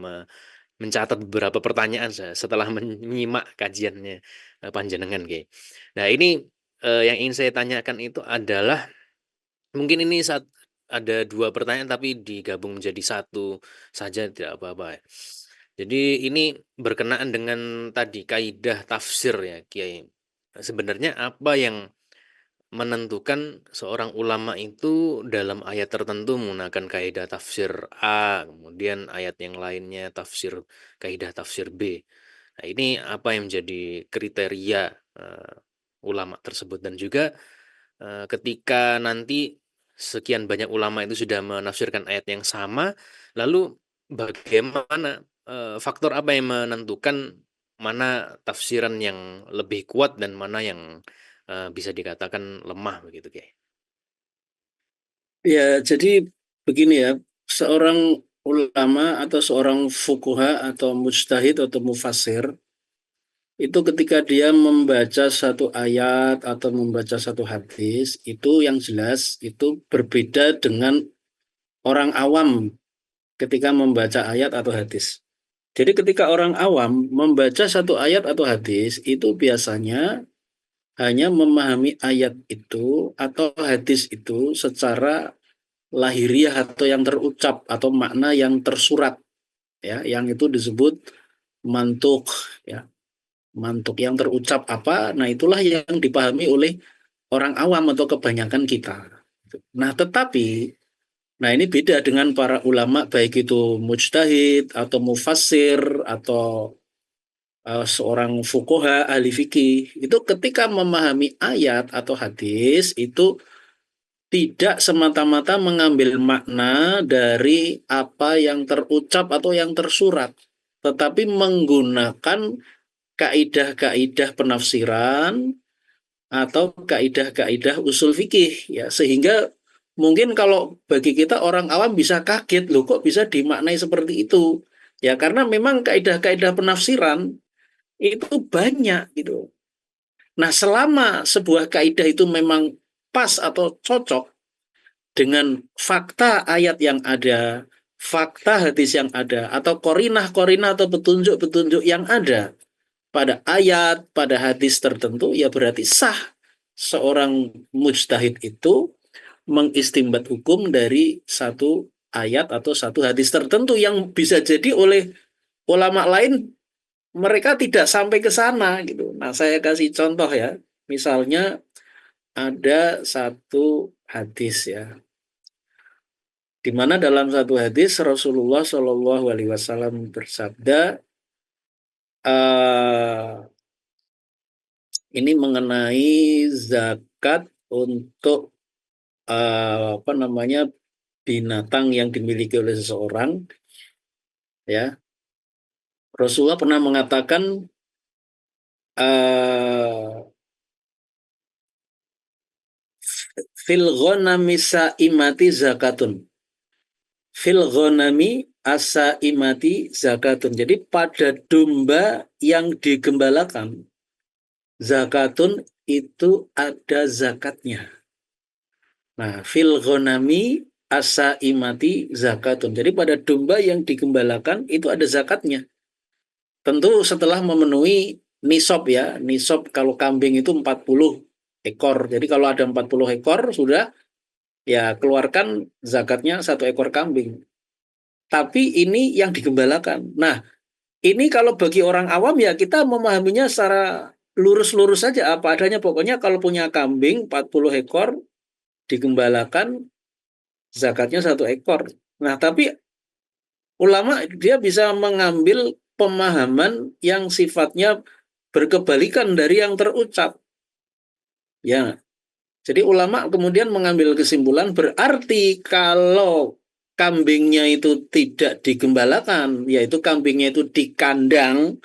mencatat beberapa pertanyaan saya setelah menyimak kajiannya Panjenengan, Kiai. Nah, ini yang ingin saya tanyakan itu adalah mungkin ini saat ada 2 pertanyaan tapi digabung menjadi satu saja tidak apa-apa ya. Jadi ini berkenaan dengan tadi kaidah tafsir ya Kiai. Sebenarnya apa yang menentukan seorang ulama itu dalam ayat tertentu menggunakan kaidah tafsir A, kemudian ayat yang lainnya kaidah tafsir B. Nah, ini apa yang menjadi kriteria ulama tersebut dan juga ketika nanti sekian banyak ulama itu sudah menafsirkan ayat yang sama, lalu bagaimana, faktor apa yang menentukan mana tafsiran yang lebih kuat dan mana yang, bisa dikatakan lemah begitu, Kiai? Ya, jadi begini ya, seorang ulama atau seorang fuqaha atau mujtahid atau mufassir itu ketika dia membaca satu ayat atau membaca satu hadis itu yang jelas itu berbeda dengan orang awam ketika membaca ayat atau hadis. Jadi ketika orang awam membaca satu ayat atau hadis itu biasanya hanya memahami ayat itu atau hadis itu secara lahiriah atau yang terucap atau makna yang tersurat ya, yang itu disebut mantuk ya. Mantuk yang terucap apa? Nah, itulah yang dipahami oleh orang awam atau kebanyakan kita. Nah, tetapi nah ini beda dengan para ulama baik itu mujtahid atau mufassir atau seorang fuqaha ahli fikih itu ketika memahami ayat atau hadis itu tidak semata-mata mengambil makna dari apa yang terucap atau yang tersurat, tetapi menggunakan kaidah-kaidah penafsiran atau kaidah-kaidah usul fikih ya sehingga mungkin kalau bagi kita orang awam bisa kaget loh kok bisa dimaknai seperti itu ya karena memang kaidah-kaidah penafsiran itu banyak gitu. Nah, selama sebuah kaidah itu memang pas atau cocok dengan fakta ayat yang ada, fakta hadis yang ada, atau korinah-korinah atau petunjuk-petunjuk yang ada pada ayat, pada hadis tertentu, ya berarti sah seorang mujtahid itu mengistimbat hukum dari satu ayat atau satu hadis tertentu yang bisa jadi oleh ulama lain mereka tidak sampai ke sana gitu. Nah, saya kasih contoh ya. Misalnya ada satu hadis ya, di mana dalam satu hadis Rasulullah Shallallahu Alaihi Wasallam bersabda, ini mengenai zakat untuk apa namanya binatang yang dimiliki oleh seseorang, ya. Rasulullah pernah mengatakan eh, fil ghanami saimati zakatun. Fil ghanami asaimati zakatun. Jadi pada domba yang digembalakan, zakatun itu ada zakatnya. Nah, fil ghanami asaimati zakatun. Jadi pada domba yang digembalakan itu ada zakatnya. Tentu setelah memenuhi nisab ya. Nisab kalau kambing itu 40 ekor. Jadi kalau ada 40 ekor sudah ya keluarkan zakatnya 1 ekor kambing. Tapi ini yang digembalakan. Nah, ini kalau bagi orang awam ya kita memahaminya secara lurus-lurus saja apa adanya. Pokoknya kalau punya kambing 40 ekor digembalakan zakatnya 1 ekor. Nah, tapi ulama dia bisa mengambil pemahaman yang sifatnya berkebalikan dari yang terucap. Ya, jadi ulama kemudian mengambil kesimpulan berarti kalau kambingnya itu tidak digembalakan, yaitu kambingnya itu di kandang,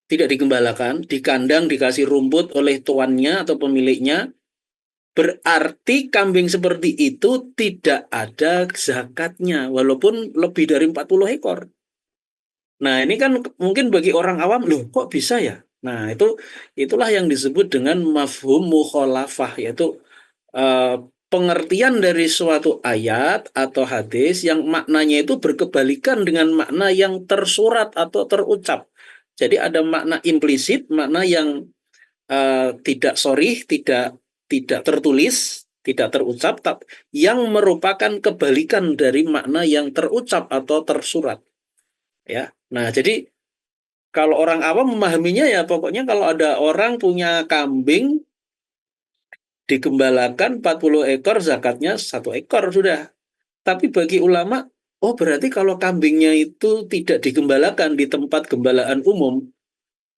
tidak digembalakan, di kandang dikasih rumput oleh tuannya atau pemiliknya, berarti kambing seperti itu tidak ada zakatnya, walaupun lebih dari 40 ekor. Nah, ini kan mungkin bagi orang awam, loh kok bisa ya? Nah, itulah yang disebut dengan mafhum mukhalafah, yaitu eh, pengertian dari suatu ayat atau hadis yang maknanya itu berkebalikan dengan makna yang tersurat atau terucap. Jadi ada makna implisit, makna yang tidak sorih, tidak tertulis, tidak terucap, yang merupakan kebalikan dari makna yang terucap atau tersurat. Ya, nah jadi kalau orang awam memahaminya ya pokoknya kalau ada orang punya kambing digembalakan 40 ekor zakatnya 1 ekor sudah. Tapi bagi ulama, oh berarti kalau kambingnya itu tidak digembalakan di tempat gembalaan umum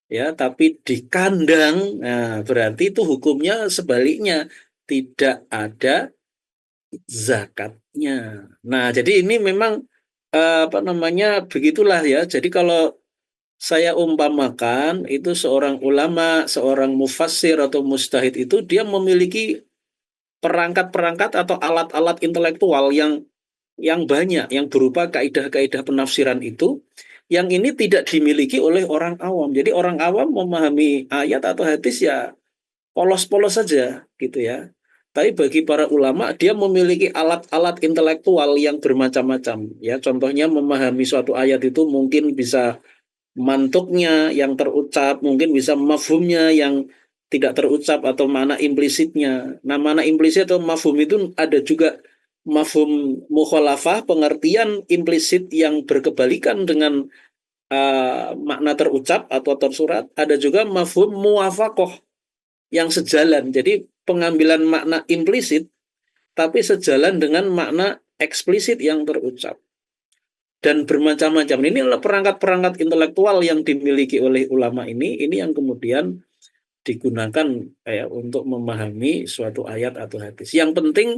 ya, tapi di kandang, nah berarti itu hukumnya sebaliknya tidak ada zakatnya. Nah, jadi ini memang apa namanya begitulah ya. Jadi kalau saya umpamakan itu seorang ulama, seorang mufassir atau mustahid itu dia memiliki perangkat-perangkat atau alat-alat intelektual yang banyak, yang berupa kaidah-kaidah penafsiran itu, yang ini tidak dimiliki oleh orang awam. Jadi orang awam memahami ayat atau hadis ya polos-polos saja gitu ya. Tapi bagi para ulama dia memiliki alat-alat intelektual yang bermacam-macam ya. Contohnya memahami suatu ayat itu mungkin bisa mantuknya yang terucap, mungkin bisa mafhumnya yang tidak terucap atau mana implisitnya. Nah, mana implisit atau mafhum itu ada juga mafhum mukhalafah, pengertian implisit yang berkebalikan dengan makna terucap atau tersurat. Ada juga mafhum muwafaqah yang sejalan. Jadi pengambilan makna implisit tapi sejalan dengan makna eksplisit yang terucap dan bermacam-macam. Ini adalah perangkat-perangkat intelektual yang dimiliki oleh ulama ini yang kemudian digunakan untuk memahami suatu ayat atau hadis. Yang penting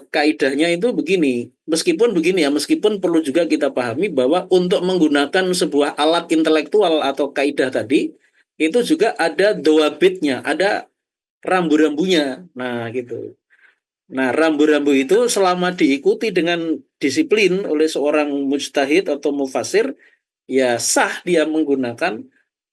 kaidahnya itu begini, meskipun perlu juga kita pahami bahwa untuk menggunakan sebuah alat intelektual atau kaidah tadi, itu juga ada dawabitnya, ada rambu-rambunya. Nah, gitu. Nah, rambu-rambu itu selama diikuti dengan disiplin oleh seorang mujtahid atau mufasir, ya sah dia menggunakan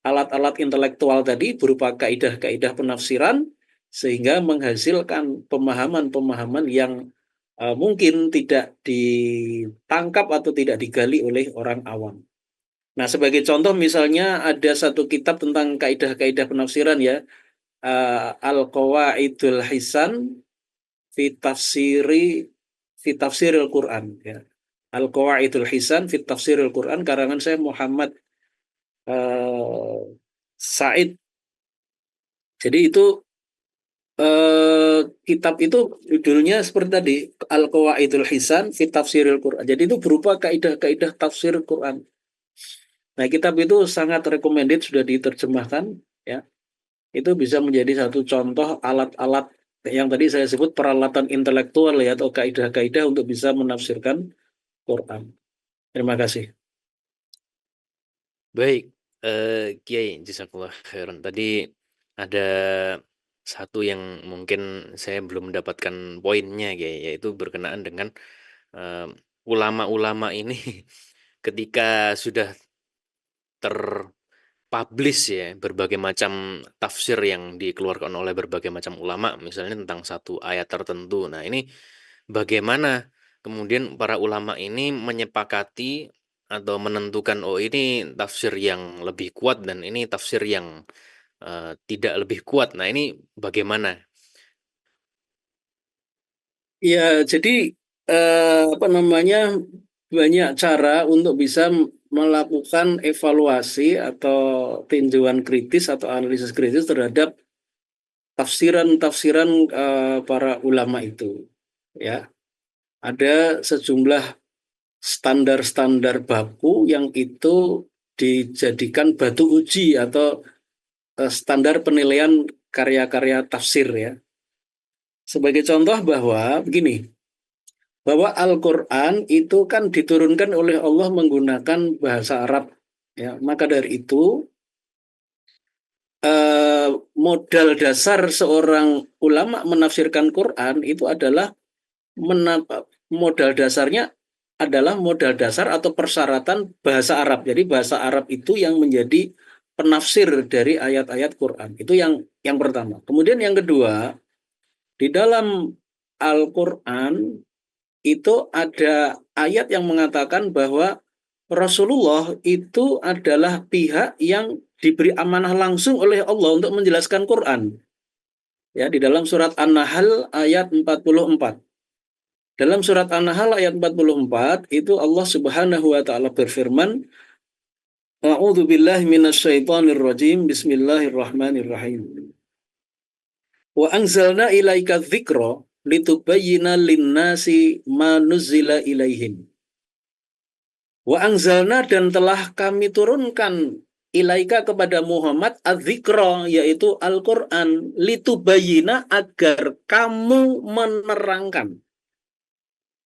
alat-alat intelektual tadi berupa kaidah-kaidah penafsiran sehingga menghasilkan pemahaman-pemahaman yang mungkin tidak ditangkap atau tidak digali oleh orang awam. Nah, sebagai contoh misalnya ada satu kitab tentang kaidah-kaidah penafsiran ya, Al-Qawaidul Hisan fi tafsiril Quran ya. Al-Qawaidul Hisan fi tafsiril Quran karangan saya Muhammad Said. Jadi itu kitab itu judulnya seperti tadi Al-Qawaidul Hisan fi tafsiril Quran. Jadi itu berupa kaidah-kaidah tafsir Quran. Nah, kitab itu sangat recommended sudah diterjemahkan ya. Itu bisa menjadi satu contoh alat-alat yang tadi saya sebut peralatan intelektual ya atau kaidah-kaidah untuk bisa menafsirkan Quran. Terima kasih. Baik. Kiai, jazakallah khairan. Tadi ada satu yang mungkin saya belum mendapatkan poinnya, Kiai, yaitu berkenaan dengan eh, ulama-ulama ini ketika sudah terpublish ya berbagai macam tafsir yang dikeluarkan oleh berbagai macam ulama, misalnya tentang satu ayat tertentu. Nah, ini bagaimana kemudian para ulama ini menyepakati atau menentukan, oh ini tafsir yang lebih kuat dan ini tafsir yang tidak lebih kuat. Nah, ini bagaimana? Ya, jadi apa namanya, banyak cara untuk bisa melakukan evaluasi atau tinjauan kritis atau analisis kritis terhadap tafsiran-tafsiran para ulama itu. Ya, ada sejumlah standar-standar baku yang itu dijadikan batu uji atau standar penilaian karya-karya tafsir ya. Sebagai contoh bahwa begini, bahwa Al-Quran itu kan diturunkan oleh Allah menggunakan bahasa Arab. Ya, maka dari itu modal dasar seorang ulama menafsirkan Quran itu adalah modal dasarnya adalah modal dasar atau persyaratan bahasa Arab. Jadi bahasa Arab itu yang menjadi penafsir dari ayat-ayat Quran. Itu yang pertama. Kemudian yang kedua, di dalam Al-Quran itu ada ayat yang mengatakan bahwa Rasulullah itu adalah pihak yang diberi amanah langsung oleh Allah untuk menjelaskan Quran. Ya, di dalam surat An-Nahl ayat 44. Dalam surat An-Nahl ayat 44 itu Allah Subhanahu wa taala berfirman, A'udzu billahi minasyaitonir rajim. Bismillahirrahmanirrahim. Wa anzalna ilaika dzikra litubayyana lin-nasi ma nuzzila ilaihim. Wa anzalna, dan telah kami turunkan ilaika kepada Muhammad adzikra, yaitu Al-Qur'an, litubayyina, agar kamu menerangkan.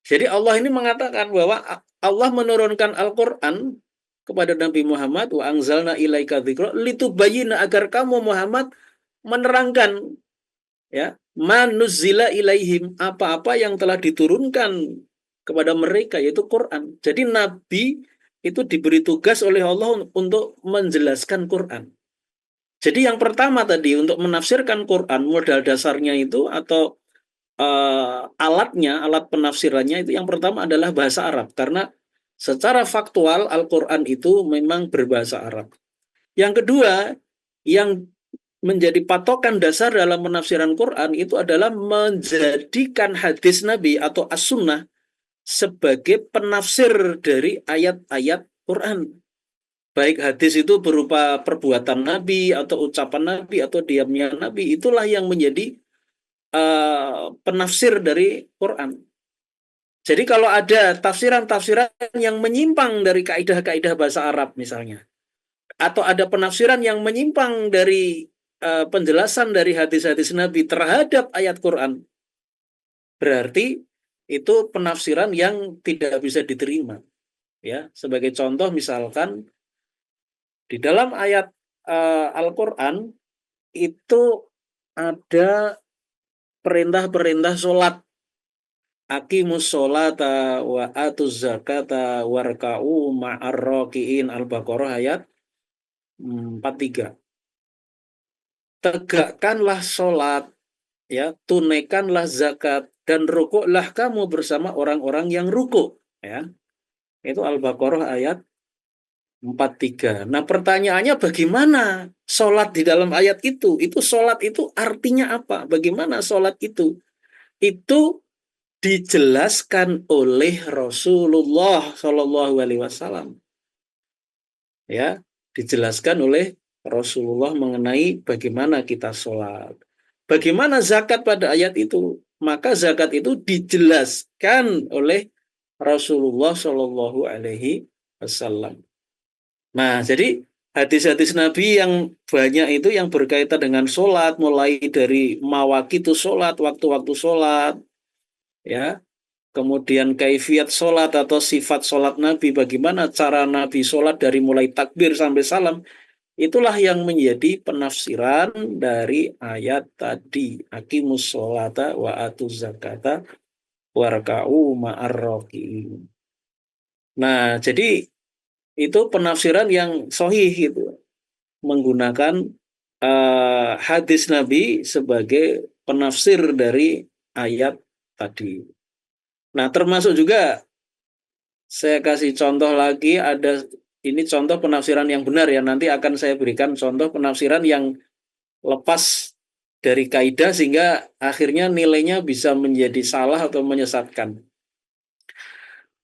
Jadi Allah ini mengatakan bahwa Allah menurunkan Al-Qur'an kepada Nabi Muhammad, wa anzalna ilaika dzikra litubayyina, agar kamu Muhammad menerangkan ya manuzzila ilaihim, apa-apa yang telah diturunkan kepada mereka, yaitu Quran. Jadi Nabi itu diberi tugas oleh Allah untuk menjelaskan Quran. Jadi yang pertama tadi untuk menafsirkan Quran, modal dasarnya itu atau alat penafsirannya itu yang pertama adalah bahasa Arab, karena secara faktual Al-Quran itu memang berbahasa Arab. Yang kedua, yang menjadi patokan dasar dalam penafsiran Quran itu adalah menjadikan hadis Nabi atau as-sunnah sebagai penafsir dari ayat-ayat Quran. Baik hadis itu berupa perbuatan Nabi atau ucapan Nabi atau diamnya Nabi, itulah yang menjadi penafsir dari Quran. Jadi kalau ada tafsiran-tafsiran yang menyimpang dari kaidah-kaidah bahasa Arab misalnya, atau ada penafsiran yang menyimpang dari penjelasan dari hadis-hadis Nabi terhadap ayat Quran, berarti itu penafsiran yang tidak bisa diterima. Ya, sebagai contoh misalkan di dalam ayat Al-Quran itu ada perintah-perintah sholat. Aqimus sholata wa atuz zakata warka'u ma'ar raki'in. Al-Baqarah ayat 43. Tegakkanlah sholat, ya, tunaikanlah zakat, dan rukuklah kamu bersama orang-orang yang rukuk. Ya, itu Al-Baqarah ayat 43. Nah, pertanyaannya bagaimana sholat di dalam ayat itu? Itu sholat itu artinya apa? Bagaimana sholat itu? Itu dijelaskan oleh Rasulullah Shallallahu Alaihi Wasallam. Ya, dijelaskan oleh Rasulullah mengenai bagaimana kita sholat. Bagaimana zakat pada ayat itu? Maka zakat itu dijelaskan oleh Rasulullah Shallallahu Alaihi Wasallam. Nah, jadi hadis-hadis Nabi yang banyak itu yang berkaitan dengan sholat, mulai dari mawaqitu sholat, waktu-waktu sholat, ya, kemudian kaifiat sholat atau sifat sholat Nabi, bagaimana cara Nabi sholat dari mulai takbir sampai salam, itulah yang menjadi penafsiran dari ayat tadi. Aqimus sholata wa atuz zakata warka'u ma'ar raki'in. Nah, jadi itu penafsiran yang sahih gitu, menggunakan hadis Nabi sebagai penafsir dari ayat tadi. Nah, termasuk juga saya kasih contoh lagi, ada ini contoh penafsiran yang benar ya. Nanti akan saya berikan contoh penafsiran yang lepas dari kaidah sehingga akhirnya nilainya bisa menjadi salah atau menyesatkan.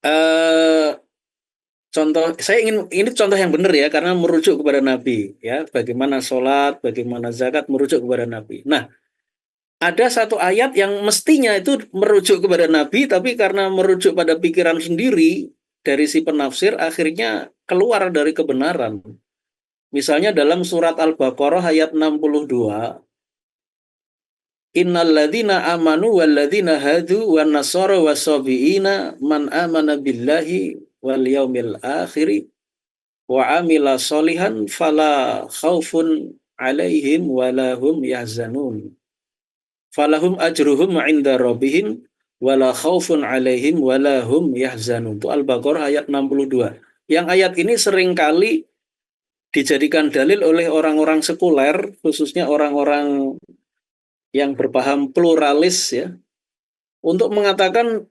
Eh, Contoh saya ingin ini contoh yang benar ya karena merujuk kepada Nabi ya, bagaimana sholat, bagaimana zakat merujuk kepada Nabi. Nah, ada satu ayat yang mestinya itu merujuk kepada Nabi, tapi karena merujuk pada pikiran sendiri dari si penafsir, akhirnya keluar dari kebenaran. Misalnya dalam surat Al-Baqarah ayat 62, Innalladzina amanu walladzina hadu wan nasara wasabiina man amana billahi wal yaumil akhiri wa amila solihan fala khaufun alaihim walahum yahzanun. Falahum ajruhum 'inda rabbihim wala khaufun 'alaihim wala hum yahzanun. Itu Al-Baqarah ayat 62. Yang ayat ini seringkali dijadikan dalil oleh orang-orang sekuler, khususnya orang-orang yang berpaham pluralis ya, untuk mengatakan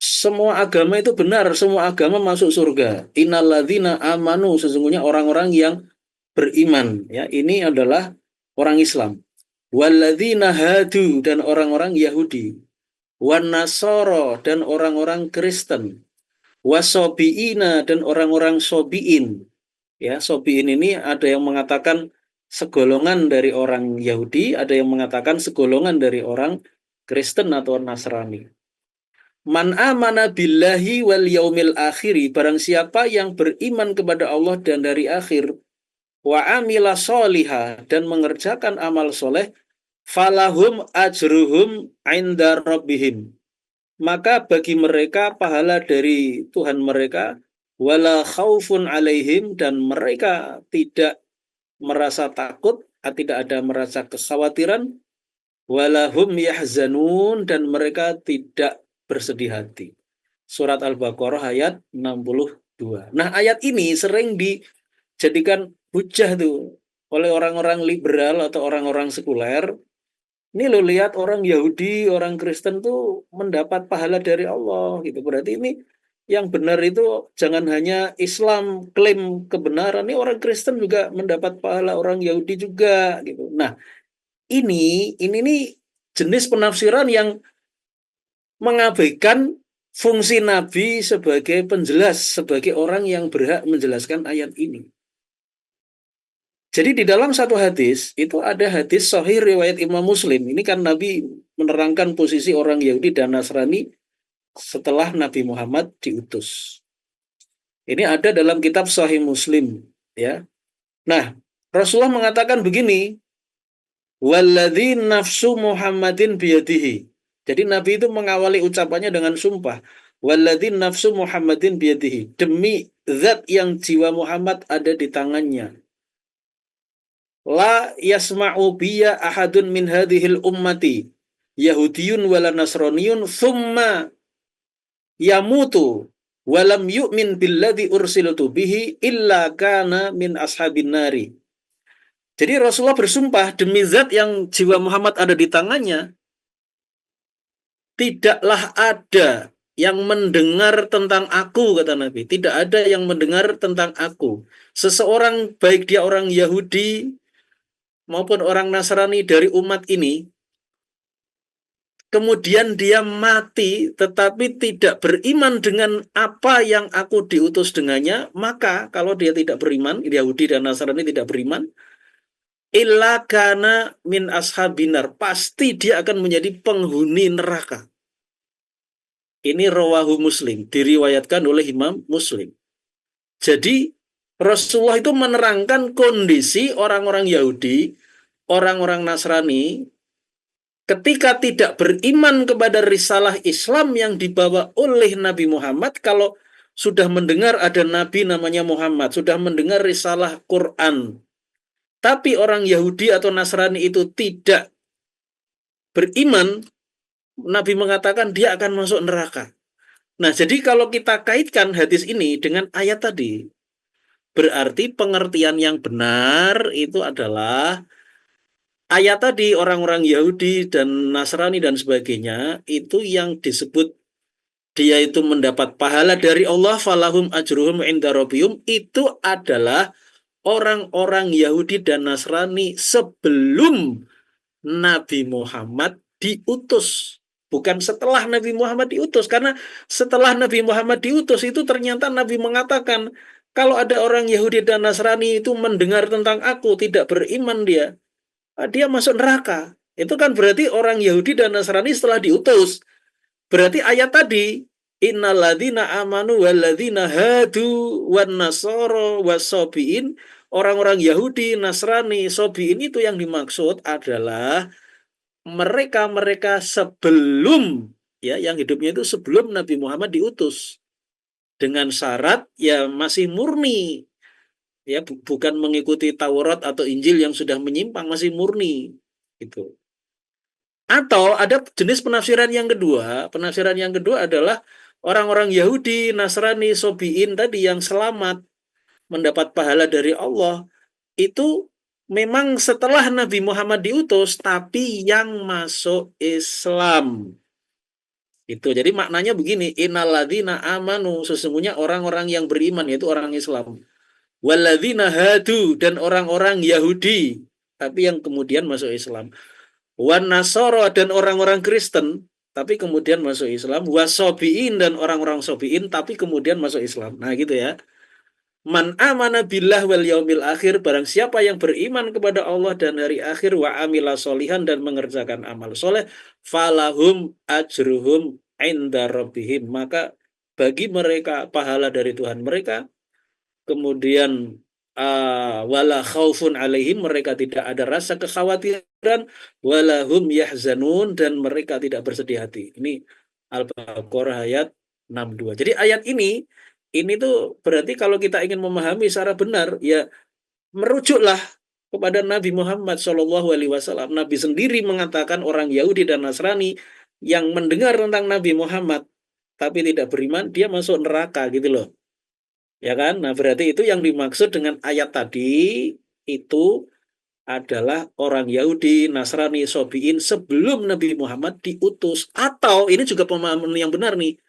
semua agama itu benar, semua agama masuk surga. Innalladzina amanu, sesungguhnya orang-orang yang beriman ya. Ini adalah orang Islam. Walladzina hadu, dan orang-orang Yahudi. Wan Nasoro, dan orang-orang Kristen. Wasobiina, dan orang-orang Sobiin. Ya, Sobiin ini ada yang mengatakan segolongan dari orang Yahudi, ada yang mengatakan segolongan dari orang Kristen atau Nasrani. Man amana billahi wal yaumil akhiri, barang siapa yang beriman kepada Allah dan dari akhir, wa amila soliha, dan mengerjakan amal soleh, falahum ajruhum inda rabbihim, maka bagi mereka pahala dari Tuhan mereka, wala khaufun alaihim, dan mereka tidak merasa takut, tidak ada merasa kekhawatiran, wala hum yahzanun, dan mereka tidak bersedih hati. Surat Al-Baqarah ayat 62. Nah, ayat ini sering dijadikan hujah tuh oleh orang-orang liberal atau orang-orang sekuler. Ini lo lihat orang Yahudi, orang Kristen tuh mendapat pahala dari Allah gitu. Berarti ini yang benar itu jangan hanya Islam klaim kebenaran, ini orang Kristen juga mendapat pahala, orang Yahudi juga gitu. Nah, ini nih jenis penafsiran yang mengabaikan fungsi Nabi sebagai penjelas, sebagai orang yang berhak menjelaskan ayat ini. Jadi di dalam satu hadis, itu ada hadis sahih riwayat Imam Muslim. Ini kan Nabi menerangkan posisi orang Yahudi dan Nasrani setelah Nabi Muhammad diutus. Ini ada dalam kitab Sahih Muslim. Ya. Nah, Rasulullah mengatakan begini, Walladzi nafsu Muhammadin biyadihi. Jadi Nabi itu mengawali ucapannya dengan sumpah. Walladzi nafsu Muhammadin biyadihi. Demi zat yang jiwa Muhammad ada di tangannya. La yasma'u biya ahadun min hadhil ummati Yahudiyun wala Nasraniyun thumma yamutu walam yu'min billadhi ursiltu bihi illa kana min ashabin nari. Jadi Rasulullah bersumpah demi zat yang jiwa Muhammad ada di tangannya, tidaklah ada yang mendengar tentang aku, kata Nabi. Tidak ada yang mendengar tentang aku. Seseorang, baik dia orang Yahudi maupun orang Nasrani dari umat ini, kemudian dia mati tetapi tidak beriman dengan apa yang aku diutus dengannya, maka kalau dia tidak beriman, Yahudi dan Nasrani tidak beriman, illa kana min ashabinar, pasti dia akan menjadi penghuni neraka. Ini rawahu Muslim, diriwayatkan oleh Imam Muslim. Jadi Rasulullah itu menerangkan kondisi orang-orang Yahudi, orang-orang Nasrani ketika tidak beriman kepada risalah Islam yang dibawa oleh Nabi Muhammad, kalau sudah mendengar ada Nabi namanya Muhammad, sudah mendengar risalah Quran, tapi orang Yahudi atau Nasrani itu tidak beriman, Nabi mengatakan dia akan masuk neraka. Nah, jadi kalau kita kaitkan hadis ini dengan ayat tadi, berarti pengertian yang benar itu adalah ayat tadi orang-orang Yahudi dan Nasrani dan sebagainya itu yang disebut dia itu mendapat pahala dari Allah falahum ajruhum inda rabbihim itu adalah orang-orang Yahudi dan Nasrani sebelum Nabi Muhammad diutus. Bukan setelah Nabi Muhammad diutus. Karena setelah Nabi Muhammad diutus itu ternyata Nabi mengatakan, kalau ada orang Yahudi dan Nasrani itu mendengar tentang aku, tidak beriman dia masuk neraka. Itu kan berarti orang Yahudi dan Nasrani setelah diutus. Berarti ayat tadi, innalladzina amanu walladzina hadu wan nasoro wasobiin, orang-orang Yahudi, Nasrani, Sobiin itu yang dimaksud adalah mereka-mereka sebelum ya yang hidupnya itu sebelum Nabi Muhammad diutus dengan syarat ya masih murni ya bukan mengikuti Taurat atau Injil yang sudah menyimpang masih murni gitu. Atau ada jenis penafsiran yang kedua adalah orang-orang Yahudi, Nasrani, Sobiin tadi yang selamat mendapat pahala dari Allah itu memang setelah Nabi Muhammad diutus tapi yang masuk Islam. Itu. Jadi maknanya begini, innalladzina amanu, sesungguhnya orang-orang yang beriman yaitu orang Islam. Walladzina hadu, dan orang-orang Yahudi, tapi yang kemudian masuk Islam. Wan nasoro, dan orang-orang Kristen, tapi kemudian masuk Islam. Wasobiin, dan orang-orang sobiin, tapi kemudian masuk Islam. Nah gitu ya. Man amana billah wal yaumil akhir, barang siapa yang beriman kepada Allah dan hari akhir, wa amila solihan, dan mengerjakan amal soleh, falahum ajruhum inda rabbihim, maka bagi mereka pahala dari Tuhan mereka, kemudian wala khaufun alaihim, mereka tidak ada rasa kekhawatiran, wala hum yahzanun, dan mereka tidak bersedih hati. Ini Al-Baqarah ayat 62. Jadi ayat ini tuh berarti kalau kita ingin memahami secara benar, ya merujuklah kepada Nabi Muhammad SAW. Nabi sendiri mengatakan orang Yahudi dan Nasrani yang mendengar tentang Nabi Muhammad tapi tidak beriman, dia masuk neraka gitu loh. Ya kan? Nah, berarti itu yang dimaksud dengan ayat tadi itu adalah orang Yahudi, Nasrani, Sobiin sebelum Nabi Muhammad diutus. Atau ini juga pemahaman yang benar nih,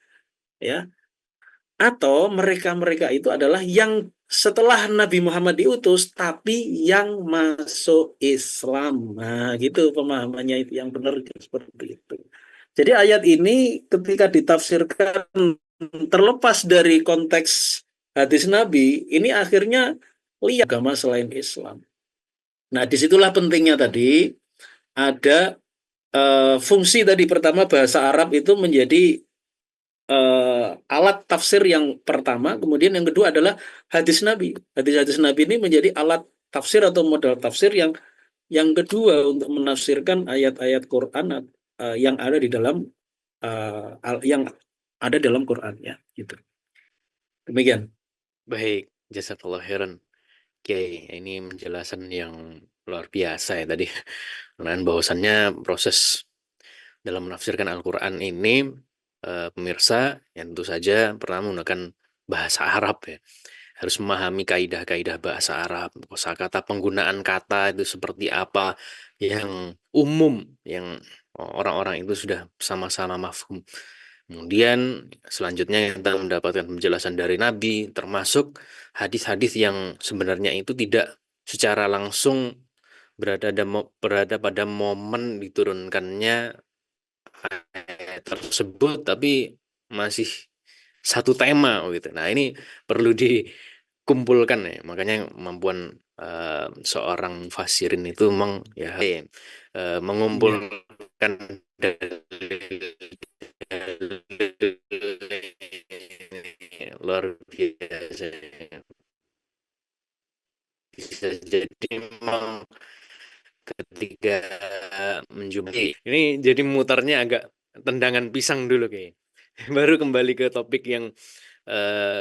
ya. Atau mereka-mereka itu adalah yang setelah Nabi Muhammad diutus, tapi yang masuk Islam. Nah, gitu pemahamannya itu yang benar seperti itu. Jadi ayat ini ketika ditafsirkan terlepas dari konteks hadis Nabi, ini akhirnya lihat agama selain Islam. Nah, disitulah pentingnya tadi ada fungsi tadi pertama bahasa Arab itu menjadi alat tafsir yang pertama, kemudian yang kedua adalah hadis Nabi. Hadis-hadis Nabi ini menjadi alat tafsir atau modal tafsir yang kedua untuk menafsirkan ayat-ayat Quran yang ada di dalam yang ada dalam Quran ya, gitu. Demikian. Baik, jazakallah khairan. Oke, ini penjelasan yang luar biasa ya tadi. Dan bahwasannya proses dalam menafsirkan Al-Quran ini pemirsa yang tentu saja pertama menggunakan bahasa Arab ya. Harus memahami kaidah-kaidah bahasa Arab, kosakata penggunaan kata itu seperti apa yang umum yang orang-orang itu sudah sama-sama mafhum. Kemudian selanjutnya kita mendapatkan penjelasan dari Nabi, termasuk hadis-hadis yang sebenarnya itu tidak secara langsung berada pada momen diturunkannya ayat tersebut, tapi masih satu tema gitu. Nah, ini perlu dikumpulkan ya. Makanya kemampuan seorang fasirin itu memang ya Ya. mengumpulkan luar biasa. Bisa jadi memang ketika menjumpai. Ini jadi mutarnya agak tendangan pisang dulu kayak. Baru kembali ke topik yang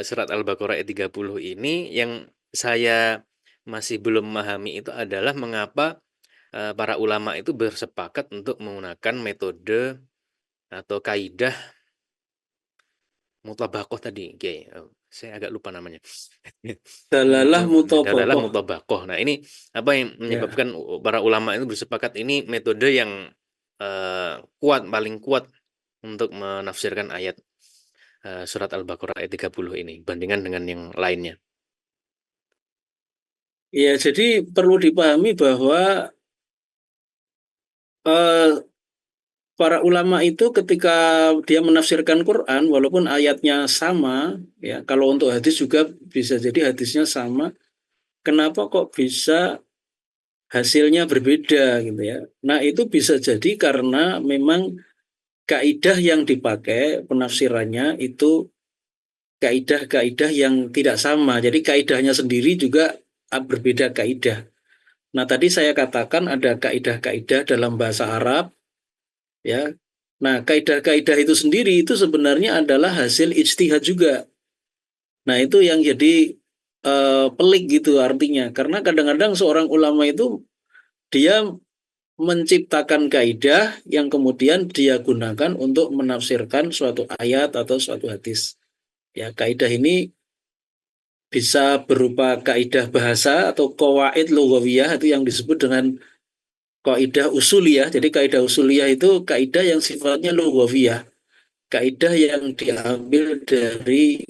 surat Al-Baqarah ayat 30 ini yang saya masih belum memahami itu adalah mengapa para ulama itu bersepakat untuk menggunakan metode atau kaidah mutabakoh tadi, saya agak lupa namanya. Itu Dalalah dalalah mutabakoh. mutabakoh. Nah, ini apa yang Ya. menyebabkan para ulama itu bersepakat ini metode yang kuat, paling kuat untuk menafsirkan ayat surat Al-Baqarah ayat 30 ini bandingkan dengan yang lainnya. Ya, jadi perlu dipahami bahwa eh, para ulama itu ketika dia menafsirkan Quran, walaupun ayatnya sama, ya kalau untuk hadis juga bisa jadi hadisnya sama, kenapa kok bisa hasilnya berbeda gitu ya? Nah itu bisa jadi karena memang kaidah yang dipakai penafsirannya itu kaidah-kaidah yang tidak sama. Jadi kaidahnya sendiri juga berbeda kaidah. Nah tadi saya katakan ada kaidah-kaidah dalam bahasa Arab, ya. Nah, kaidah-kaidah itu sendiri itu sebenarnya adalah hasil ijtihad juga. Nah, itu yang jadi pelik gitu artinya. Karena kadang-kadang seorang ulama itu dia menciptakan kaidah yang kemudian dia gunakan untuk menafsirkan suatu ayat atau suatu hadis. Ya, kaidah ini bisa berupa kaidah bahasa atau qawaid lughawiyah itu yang disebut dengan kaidah usuliyah. Jadi kaidah usuliyah itu kaidah yang sifatnya lughawiyah, kaidah yang diambil dari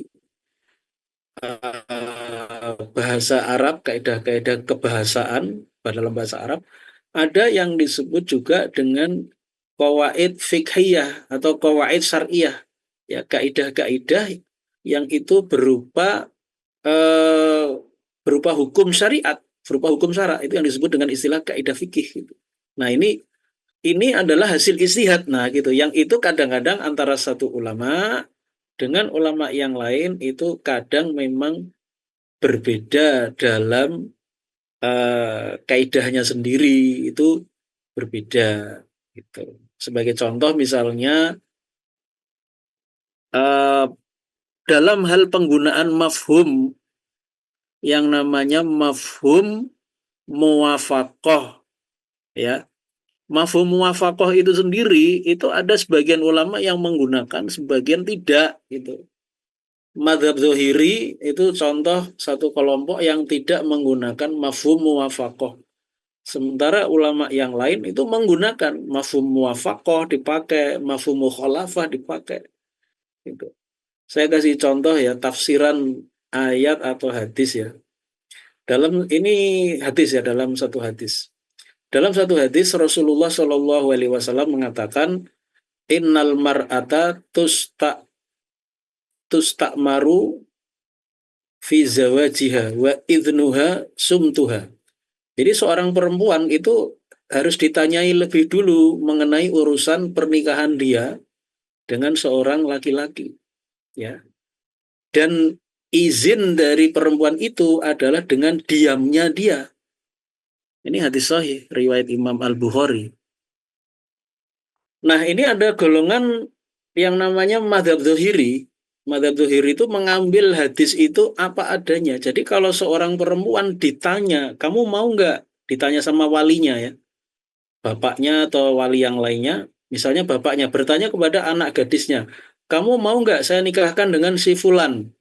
bahasa Arab, kaidah-kaidah kebahasaan dalam bahasa Arab. Ada yang disebut juga dengan qawaid fikhiyah atau qawaid syariah, ya kaidah-kaidah yang itu eh, berupa hukum syariat, berupa hukum syara, itu yang disebut dengan istilah kaidah fikih gitu. Nah, ini adalah hasil istihad. Nah, gitu. Yang itu kadang-kadang antara satu ulama dengan ulama yang lain itu kadang memang berbeda dalam kaidahnya sendiri itu berbeda gitu. Sebagai contoh misalnya eh, dalam hal penggunaan mafhum yang namanya mafhum muwafaqah, ya. Mafhum muwafaqah itu sendiri itu ada sebagian ulama yang menggunakan, sebagian tidak gitu. Madhab Zohiri itu contoh satu kelompok yang tidak menggunakan mafhum muwafaqah. Sementara ulama yang lain itu menggunakan mafhum muwafaqah dipakai, mafhum mukhalafah dipakai. Gitu. Saya kasih contoh ya tafsiran ayat atau hadis ya. Dalam ini hadis ya dalam satu hadis. Dalam satu hadis Rasulullah Shallallahu Alaihi Wasallam mengatakan innal mar'ata tusta'maru fi zawajiha wa idnuha sumtuha. Jadi seorang perempuan itu harus ditanyai lebih dulu mengenai urusan pernikahan dia dengan seorang laki-laki, ya. Dan izin dari perempuan itu adalah dengan diamnya dia. Ini hadis sahih riwayat Imam Al-Bukhari. Nah, ini ada golongan yang namanya madhab zuhiri. Madhab zuhiri itu mengambil hadis itu apa adanya. Jadi kalau seorang perempuan ditanya, kamu mau nggak? Ditanya sama walinya ya, bapaknya atau wali yang lainnya. Misalnya bapaknya bertanya kepada anak gadisnya, kamu mau nggak saya nikahkan dengan si Fulan?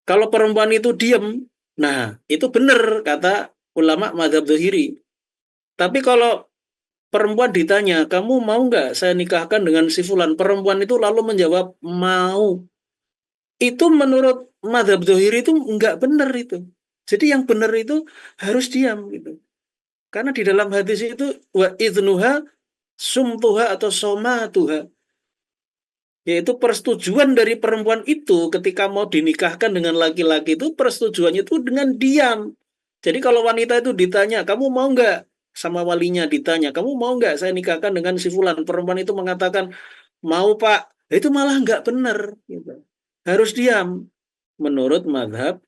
Kalau perempuan itu diem, nah itu benar kata ulama madhab zuhiri. Tapi kalau perempuan ditanya, kamu mau nggak saya nikahkan dengan si Fulan? Perempuan itu lalu menjawab, mau. Itu menurut madhab Zohiri itu nggak benar itu. Jadi yang benar itu harus diam gitu. Karena di dalam hadis itu wa idnuha sumtuha atau somatuha, yaitu persetujuan dari perempuan itu ketika mau dinikahkan dengan laki-laki itu persetujuannya itu dengan diam. Jadi kalau wanita itu ditanya, kamu mau nggak sama walinya ditanya, kamu mau nggak saya nikahkan dengan si fulan? Perempuan itu mengatakan mau pak, itu malah nggak benar. Gitu. Harus diam menurut madhab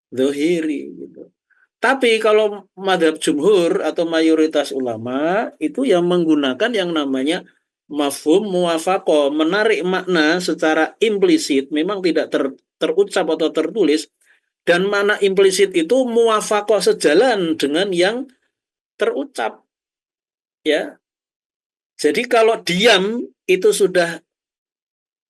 Zohiri. Gitu. Tapi kalau madhab jumhur atau mayoritas ulama itu yang menggunakan yang namanya mafhum muwafaqah, menarik makna secara implisit, memang tidak terucap atau tertulis, dan makna implisit itu muwafaqah sejalan dengan yang terucap, ya. Jadi kalau diam itu sudah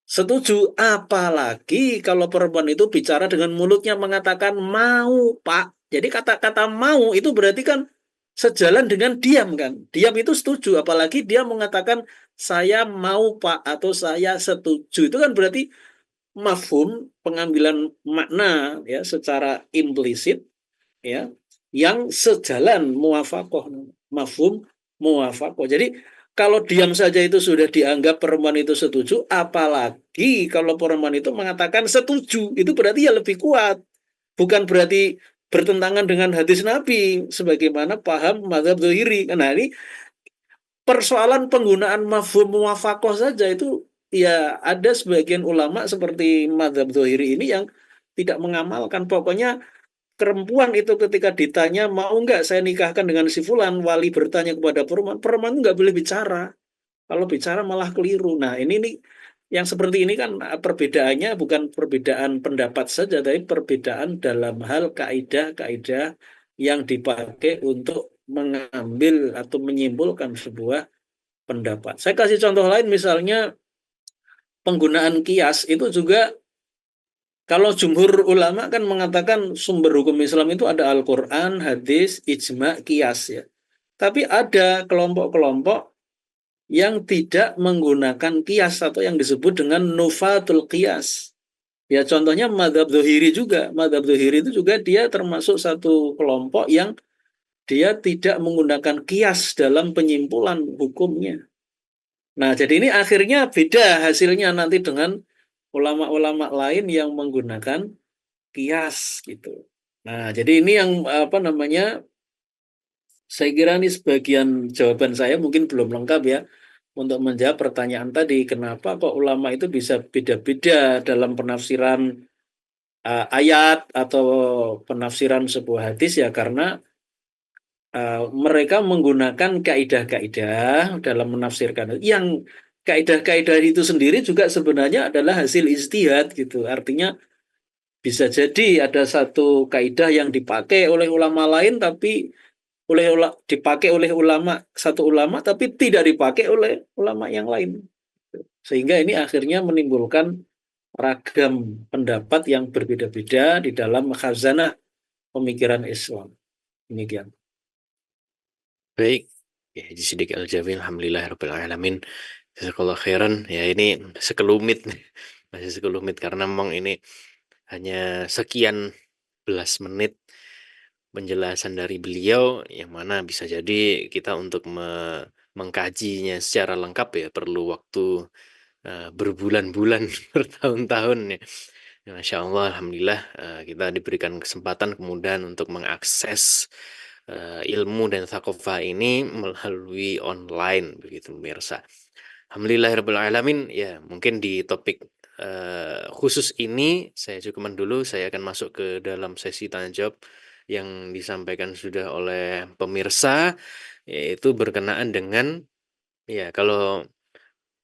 setuju, apalagi kalau perempuan itu bicara dengan mulutnya mengatakan mau, Pak. Jadi kata-kata mau itu berarti kan sejalan dengan diam kan. Diam itu setuju, apalagi dia mengatakan saya mau, Pak, atau saya setuju. Itu kan berarti mafhum pengambilan makna ya secara implisit ya yang sejalan muwafaqah, mafhum muwafaqah. Jadi kalau diam saja itu sudah dianggap perempuan itu setuju, apalagi kalau perempuan itu mengatakan setuju, itu berarti ya lebih kuat. Bukan berarti bertentangan dengan hadis Nabi sebagaimana paham mazhab Zuhiri. Nah, ini persoalan penggunaan mafhum muwafaqah saja itu ya ada sebagian ulama seperti mazhab Zuhiri ini yang tidak mengamalkan. Pokoknya perempuan itu ketika ditanya mau nggak saya nikahkan dengan si fulan, wali bertanya kepada perempuan, perempuan nggak boleh bicara. Kalau bicara malah keliru. Nah ini nih yang seperti ini kan perbedaannya bukan perbedaan pendapat saja, tapi perbedaan dalam hal kaidah-kaidah yang dipakai untuk mengambil atau menyimpulkan sebuah pendapat. Saya kasih contoh lain, misalnya penggunaan kias itu juga. Kalau jumhur ulama kan mengatakan sumber hukum Islam itu ada Al-Quran, hadis, ijma, kias ya. Tapi ada kelompok-kelompok yang tidak menggunakan kias atau yang disebut dengan nufatul kias. Ya contohnya madhab Zuhiri juga. Madhab Zuhiri itu juga dia termasuk satu kelompok yang dia tidak menggunakan kias dalam penyimpulan hukumnya. Nah jadi ini akhirnya beda hasilnya nanti dengan ulama-ulama lain yang menggunakan kias gitu. Nah, jadi ini yang apa namanya? Saya kira ini sebagian jawaban saya mungkin belum lengkap ya untuk menjawab pertanyaan tadi. Kenapa kok ulama itu bisa beda-beda dalam penafsiran ayat atau penafsiran sebuah hadis ya karena mereka menggunakan kaidah-kaidah dalam menafsirkan yang kaidah-kaidah itu sendiri juga sebenarnya adalah hasil ijtihad gitu. Artinya bisa jadi ada satu kaidah yang dipakai oleh ulama lain tapi dipakai oleh satu ulama tapi tidak dipakai oleh ulama yang lain. Sehingga ini akhirnya menimbulkan ragam pendapat yang berbeda-beda di dalam khazanah pemikiran Islam. Demikian. Baik, ya Haji Sidik Al-Jawi, alhamdulillah alamin. Jazakallah khairan. Ya ini sekelumit, masih sekelumit karena memang ini hanya sekian belas menit penjelasan dari beliau yang mana bisa jadi kita untuk mengkajinya secara lengkap ya perlu waktu berbulan-bulan, bertahun-tahun ya. Ya, Masya Allah, Alhamdulillah kita diberikan kesempatan kemudian untuk mengakses ilmu dan thaqafah ini melalui online begitu pemirsa. Alhamdulillahirrahmanirrahim. Ya, mungkin di topik khusus ini saya cukupkan dulu. Saya akan masuk ke dalam sesi tanya jawab yang disampaikan sudah oleh pemirsa, yaitu berkenaan dengan ya kalau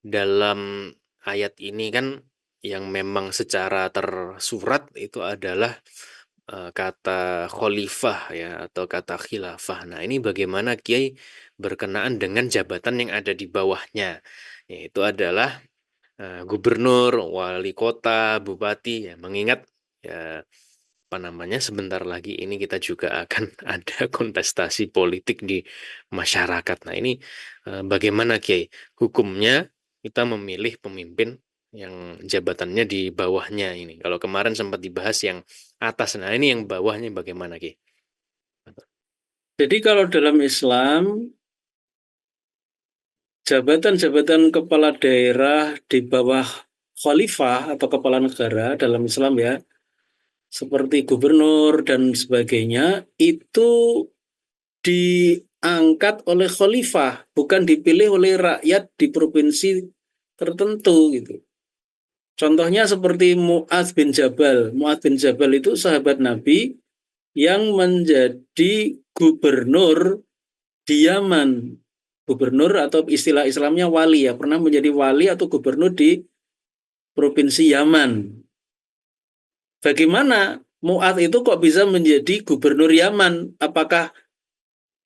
dalam ayat ini kan yang memang secara tersurat itu adalah kata khalifah ya atau kata khilafah. Nah, ini bagaimana Kiai berkenaan dengan jabatan yang ada di bawahnya, yaitu adalah gubernur, wali kota, bupati ya, mengingat ya apa namanya sebentar lagi ini kita juga akan ada kontestasi politik di masyarakat. Nah, ini bagaimana Kiai hukumnya kita memilih pemimpin yang jabatannya di bawahnya ini. Kalau kemarin sempat dibahas yang atas, nah ini yang bawahnya bagaimana Kiai? Jadi kalau dalam Islam jabatan-jabatan kepala daerah di bawah khalifah atau kepala negara dalam Islam ya seperti gubernur dan sebagainya itu diangkat oleh khalifah, bukan dipilih oleh rakyat di provinsi tertentu gitu. Contohnya seperti Mu'adz bin Jabal. Mu'adz bin Jabal itu sahabat Nabi yang menjadi gubernur di Yaman. Gubernur atau istilah Islamnya wali ya, pernah menjadi wali atau gubernur di provinsi Yaman. Bagaimana Mu'adz itu kok bisa menjadi gubernur Yaman? Apakah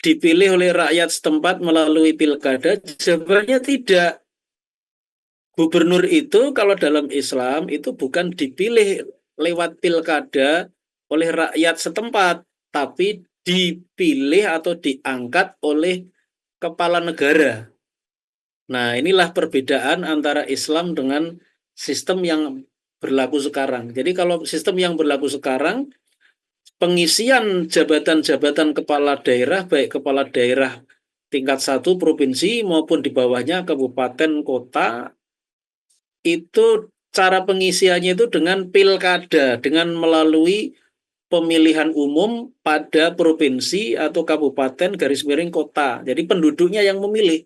dipilih oleh rakyat setempat melalui pilkada? Jawabannya tidak. Gubernur itu kalau dalam Islam itu bukan dipilih lewat pilkada oleh rakyat setempat, tapi dipilih atau diangkat oleh kepala negara. Nah, inilah perbedaan antara Islam dengan sistem yang berlaku sekarang. Jadi kalau sistem yang berlaku sekarang, pengisian jabatan-jabatan kepala daerah, baik kepala daerah tingkat satu provinsi maupun di bawahnya kabupaten, kota, itu cara pengisiannya itu dengan pilkada, dengan melalui pemilihan umum pada provinsi atau kabupaten garis miring kota. Jadi penduduknya yang memilih.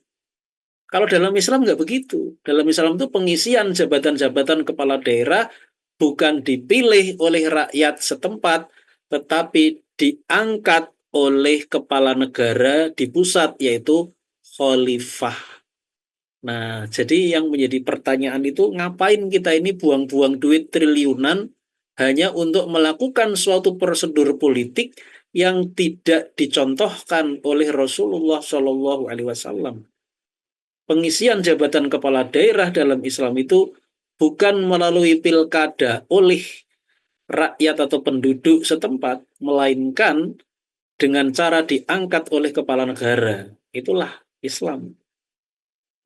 Kalau dalam Islam nggak begitu. Dalam Islam itu pengisian jabatan-jabatan kepala daerah bukan dipilih oleh rakyat setempat, tetapi diangkat oleh kepala negara di pusat, yaitu khalifah. Nah, jadi yang menjadi pertanyaan itu ngapain kita ini buang-buang duit triliunan hanya untuk melakukan suatu prosedur politik yang tidak dicontohkan oleh Rasulullah Shallallahu Alaihi Wasallam. Pengisian jabatan kepala daerah dalam Islam itu bukan melalui pilkada oleh rakyat atau penduduk setempat, melainkan dengan cara diangkat oleh kepala negara. Itulah Islam.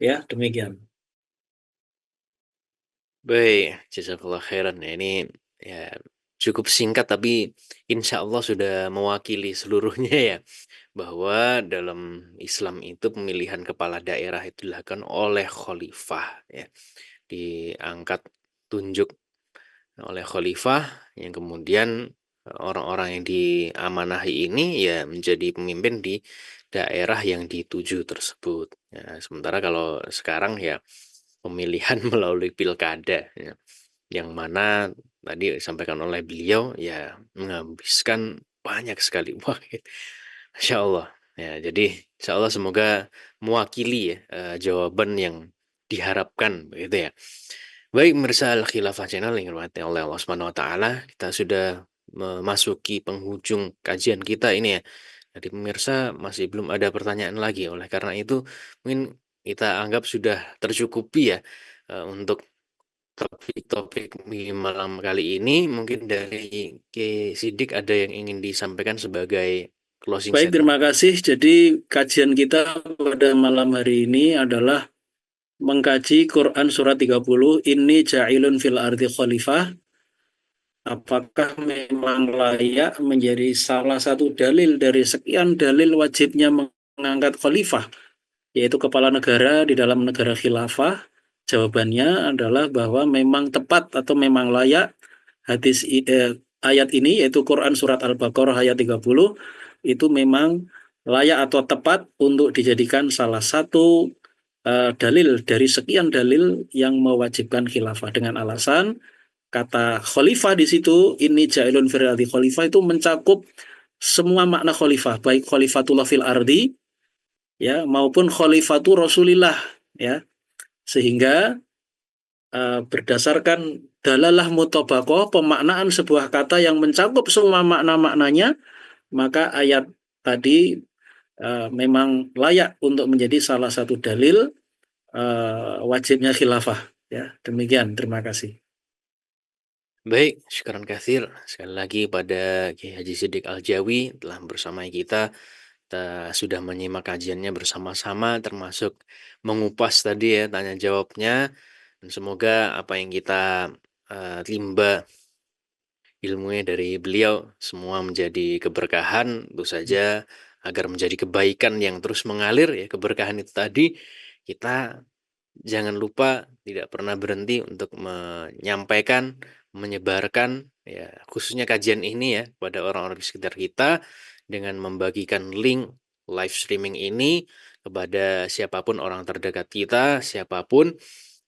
Ya, demikian. Baik, jazakallah khairan. Ya, ini ya cukup singkat tapi insya Allah sudah mewakili seluruhnya ya. Bahwa dalam Islam itu pemilihan kepala daerah itu dilakukan oleh khalifah ya. Diangkat tunjuk oleh khalifah yang kemudian orang-orang yang diamanahi ini ya menjadi pemimpin di daerah yang dituju tersebut. Ya, sementara kalau sekarang ya pemilihan melalui pilkada ya, yang mana tadi disampaikan oleh beliau ya menghabiskan banyak sekali uang. Masya Allah. Ya, jadi insya Allah semoga mewakili ya jawaban yang diharapkan begitu ya. Baik, pemirsa Al-Khilafah Channel yang dirahmati oleh Allah Subhanahu wa taala, kita sudah memasuki penghujung kajian kita ini ya. Jadi pemirsa masih belum ada pertanyaan lagi. Oleh karena itu mungkin kita anggap sudah tercukupi ya untuk topik-topik di malam kali ini. Mungkin dari Ki Sidik ada yang ingin disampaikan sebagai closing Baik, statement. terima kasih. Jadi kajian kita pada malam hari ini adalah mengkaji Quran surat 30, ini ja'ilun fil ardi khalifah. Apakah memang layak menjadi salah satu dalil dari sekian dalil wajibnya mengangkat khalifah, yaitu kepala negara di dalam negara khilafah? Jawabannya adalah bahwa memang tepat atau memang layak ayat ini, yaitu Quran surat Al-Baqarah ayat 30, itu memang layak atau tepat untuk dijadikan salah satu dalil dari sekian dalil yang mewajibkan khilafah, dengan alasan kata khalifah di situ, ini ja'ilun fil ardi khalifah, itu mencakup semua makna khalifah, baik khalifatullah fil ardi ya maupun khalifatu Rasulillah ya. Sehingga berdasarkan dalalah mutabakoh, pemaknaan sebuah kata yang mencakup semua makna-maknanya, maka ayat tadi memang layak untuk menjadi salah satu dalil wajibnya khilafah. Ya, demikian. Terima kasih. Baik, syukran katsir sekali lagi pada Kiai Haji Sidik Al-Jawi telah bersama kita. Kita sudah menyimak kajiannya bersama-sama termasuk mengupas tadi ya tanya jawabnya dan semoga apa yang kita timba ilmunya dari beliau semua menjadi keberkahan tentu saja agar menjadi kebaikan yang terus mengalir ya keberkahan itu tadi kita jangan lupa tidak pernah berhenti untuk menyampaikan, menyebarkan ya khususnya kajian ini ya pada orang-orang di sekitar kita dengan membagikan link live streaming ini kepada siapapun orang terdekat kita, siapapun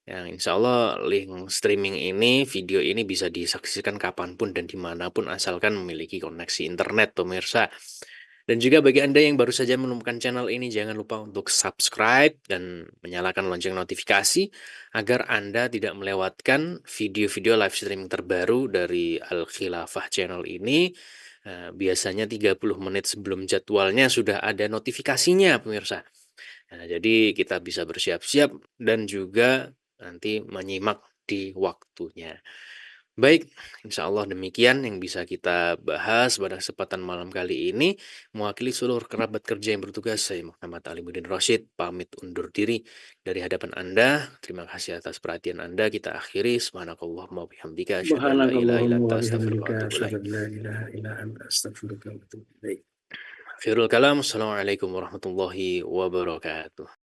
Yang insya Allah link streaming ini, video ini bisa disaksikan kapanpun dan dimanapun asalkan memiliki koneksi internet, pemirsa. Dan juga bagi Anda yang baru saja menemukan channel ini, jangan lupa untuk subscribe dan menyalakan lonceng notifikasi agar Anda tidak melewatkan video-video live streaming terbaru dari Al Khilafah channel ini. Biasanya 30 menit sebelum jadwalnya sudah ada notifikasinya, pemirsa. Nah, jadi kita bisa bersiap-siap dan juga nanti menyimak di waktunya. Baik, insya Allah demikian yang bisa kita bahas pada kesempatan malam kali ini. Mewakili seluruh kerabat kerja yang bertugas, saya Muhammad Alimuddin Rosyid, pamit undur diri dari hadapan Anda. Terima kasih atas perhatian Anda. Kita akhiri. Subhanakallahumma wabihamdika. Asyhadu an la ilaha illa Subhanakallahumma wa anta astaghfiruka wa bihamdika atubu ilaik. asyhadu an la ilaha illa anta astaghfiruka wa atubu ilaik. Akhirul kalam. Assalamualaikum warahmatullahi wabarakatuh.